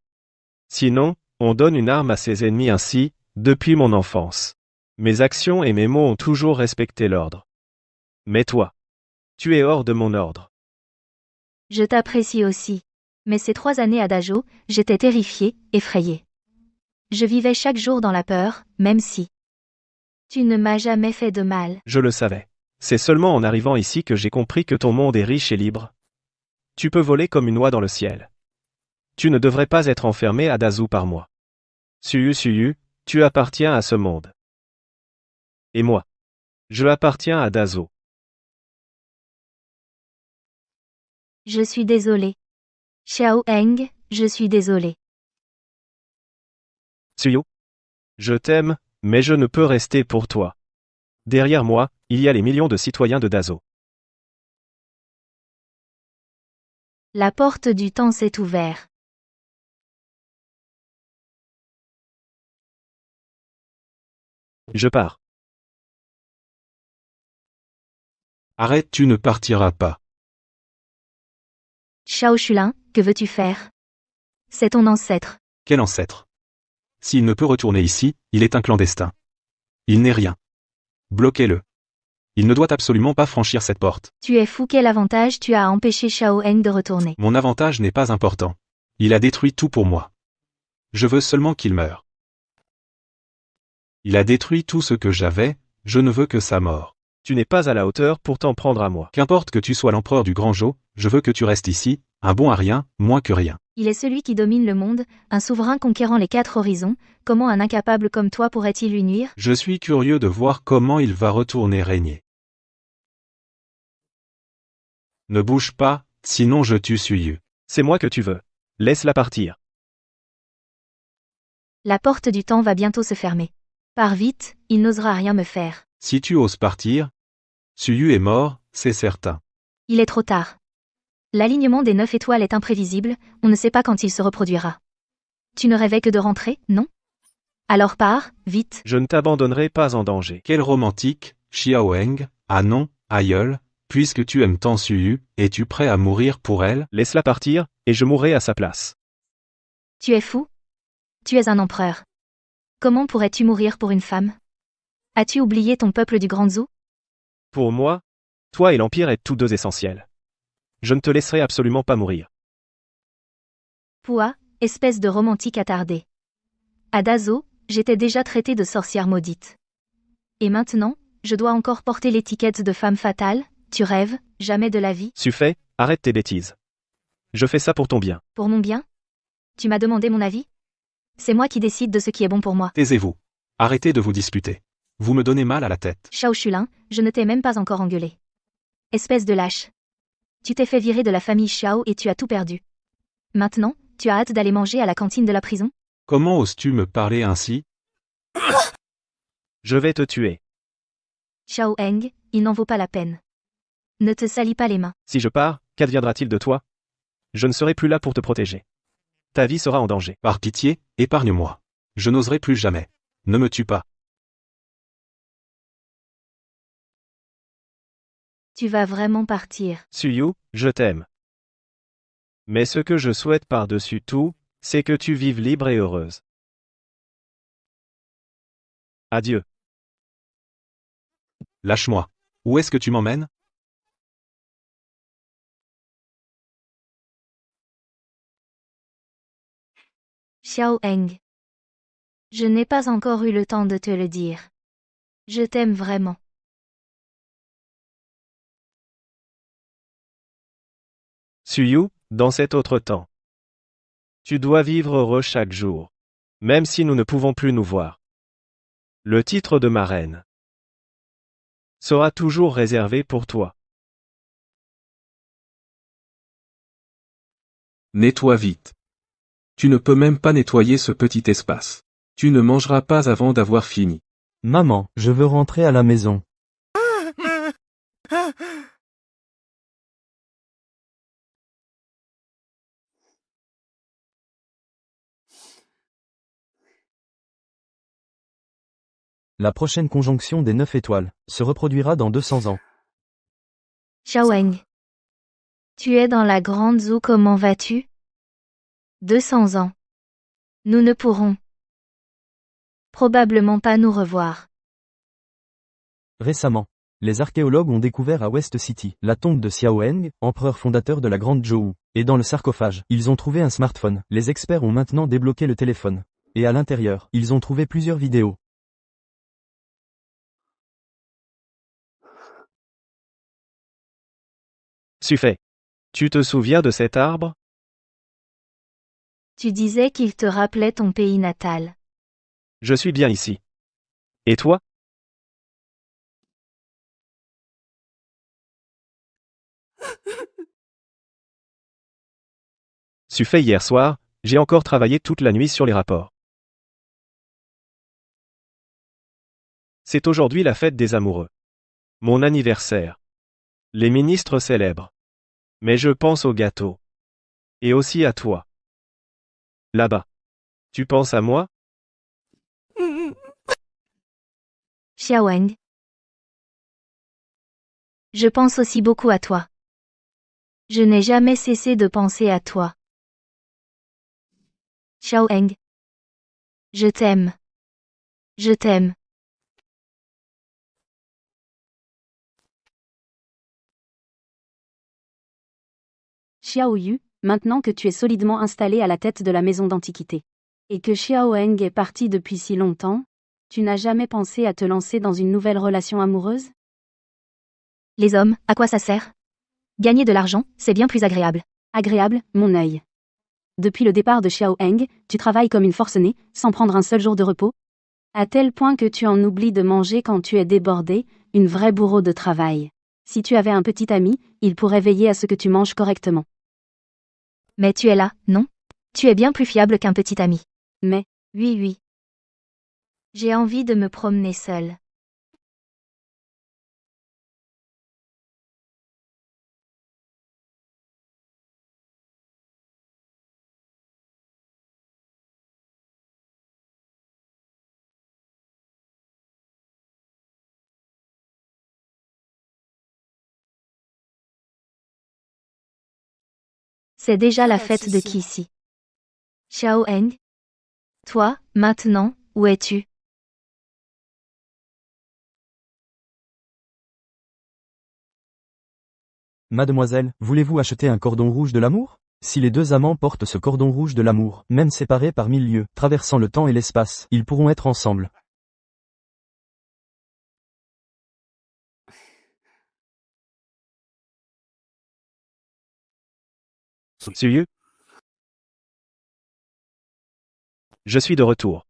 Sinon, on donne une arme à ses ennemis ainsi, depuis mon enfance. Mes actions et mes mots ont toujours respecté l'ordre. Mais toi, tu es hors de mon ordre. Je t'apprécie aussi. Mais ces 3 années à Dajo, j'étais terrifiée, effrayée. Je vivais chaque jour dans la peur, même si tu ne m'as jamais fait de mal. Je le savais. C'est seulement en arrivant ici que j'ai compris que ton monde est riche et libre. Tu peux voler comme une oie dans le ciel. Tu ne devrais pas être enfermé à Dazou par moi. Suyu, tu appartiens à ce monde. Et moi, je appartiens à Dazou. Je suis désolée. Xiao Eng, je suis désolée. Suyu, je t'aime, mais je ne peux rester pour toi. Derrière moi, il y a les millions de citoyens de Dazou. La porte du temps s'est ouverte. Je pars. Arrête, tu ne partiras pas. Xiao Shulin, que veux-tu faire? C'est ton ancêtre. Quel ancêtre? S'il ne peut retourner ici, il est un clandestin. Il n'est rien. Bloquez-le. Il ne doit absolument pas franchir cette porte. Tu es fou, quel avantage tu as à empêcher Xiao Eng de retourner? Mon avantage n'est pas important. Il a détruit tout pour moi. Je veux seulement qu'il meure. Il a détruit tout ce que j'avais, je ne veux que sa mort. Tu n'es pas à la hauteur pour t'en prendre à moi. Qu'importe que tu sois l'empereur du Grand Zhou, je veux que tu restes ici, un bon à rien, moins que rien. Il est celui qui domine le monde, un souverain conquérant les 4 horizons, comment un incapable comme toi pourrait-il lui nuire? Je suis curieux de voir comment il va retourner régner. Ne bouge pas, sinon je tue Suyu. C'est moi que tu veux. Laisse-la partir. La porte du temps va bientôt se fermer. Pars vite, il n'osera rien me faire. Si tu oses partir, Suyu est mort, c'est certain. Il est trop tard. L'alignement des 9 étoiles est imprévisible, on ne sait pas quand il se reproduira. Tu ne rêvais que de rentrer, non? Alors pars, vite. Je ne t'abandonnerai pas en danger. Quel romantique, Xiao Eng. Ah non, aïeul, puisque tu aimes tant Suyu, es-tu prêt à mourir pour elle? Laisse-la partir, et je mourrai à sa place. Tu es fou? Tu es un empereur. Comment pourrais-tu mourir pour une femme? As-tu oublié ton peuple du Grand Zhou? Pour moi, toi et l'Empire êtes tous deux essentiels. Je ne te laisserai absolument pas mourir. Pua, espèce de romantique attardé. À Dazo, j'étais déjà traitée de sorcière maudite. Et maintenant, je dois encore porter l'étiquette de femme fatale? Tu rêves, jamais de la vie? Suffit, arrête tes bêtises. Je fais ça pour ton bien. Pour mon bien? Tu m'as demandé mon avis? C'est moi qui décide de ce qui est bon pour moi. Taisez-vous. Arrêtez de vous disputer. Vous me donnez mal à la tête. Xiao Shulin, je ne t'ai même pas encore engueulé. Espèce de lâche. Tu t'es fait virer de la famille Xiao et tu as tout perdu. Maintenant, tu as hâte d'aller manger à la cantine de la prison? Comment oses-tu me parler ainsi? Je vais te tuer. Xiao Eng, il n'en vaut pas la peine. Ne te salis pas les mains. Si je pars, qu'adviendra-t-il de toi? Je ne serai plus là pour te protéger. Ta vie sera en danger. Par pitié, épargne-moi. Je n'oserai plus jamais. Ne me tue pas. Tu vas vraiment partir. Suyu, je t'aime. Mais ce que je souhaite par-dessus tout, c'est que tu vives libre et heureuse. Adieu. Lâche-moi. Où est-ce que tu m'emmènes? Xiao Eng. Je n'ai pas encore eu le temps de te le dire. Je t'aime vraiment. Suyu, dans cet autre temps. Tu dois vivre heureux chaque jour. Même si nous ne pouvons plus nous voir. Le titre de ma reine sera toujours réservé pour toi. Nettoie vite. Tu ne peux même pas nettoyer ce petit espace. Tu ne mangeras pas avant d'avoir fini. Maman, je veux rentrer à la maison. La prochaine conjonction des 9 étoiles se reproduira dans 200 ans. Xiaoweng. Tu es dans la grande zoo, comment vas-tu? 200 ans. Nous ne pourrons probablement pas nous revoir. Récemment, les archéologues ont découvert à West City la tombe de Xiaoheng, empereur fondateur de la Grande Zhou, et dans le sarcophage, ils ont trouvé un smartphone. Les experts ont maintenant débloqué le téléphone. Et à l'intérieur, ils ont trouvé plusieurs vidéos. Suffit. Tu te souviens de cet arbre? Tu disais qu'il te rappelait ton pays natal. Je suis bien ici. Et toi? Suffit hier soir, j'ai encore travaillé toute la nuit sur les rapports. C'est aujourd'hui la fête des amoureux. Mon anniversaire. Les ministres célèbrent. Mais je pense au gâteau. Et aussi à toi. Là-bas. Tu penses à moi? Xiaoweng. Je pense aussi beaucoup à toi. Je n'ai jamais cessé de penser à toi. Xiaoweng. Je t'aime. Je t'aime. Xiao Yu, maintenant que tu es solidement installé à la tête de la maison d'antiquité, et que Xiaoheng est parti depuis si longtemps, tu n'as jamais pensé à te lancer dans une nouvelle relation amoureuse? Les hommes, à quoi ça sert? Gagner de l'argent, c'est bien plus agréable. Agréable, mon œil. Depuis le départ de Xiaoheng, tu travailles comme une forcenée, sans prendre un seul jour de repos? À tel point que tu en oublies de manger quand tu es débordé, une vraie bourreau de travail. Si tu avais un petit ami, il pourrait veiller à ce que tu manges correctement. Mais tu es là, non? Tu es bien plus fiable qu'un petit ami. Mais, oui. J'ai envie de me promener seule. C'est déjà la fête de qui ici? Xiaoheng? Toi, maintenant, où es-tu? Mademoiselle, voulez-vous acheter un cordon rouge de l'amour? Si les deux amants portent ce cordon rouge de l'amour, même séparés par 1000 lieues, traversant le temps et l'espace, ils pourront être ensemble. Sérieux? Je suis de retour.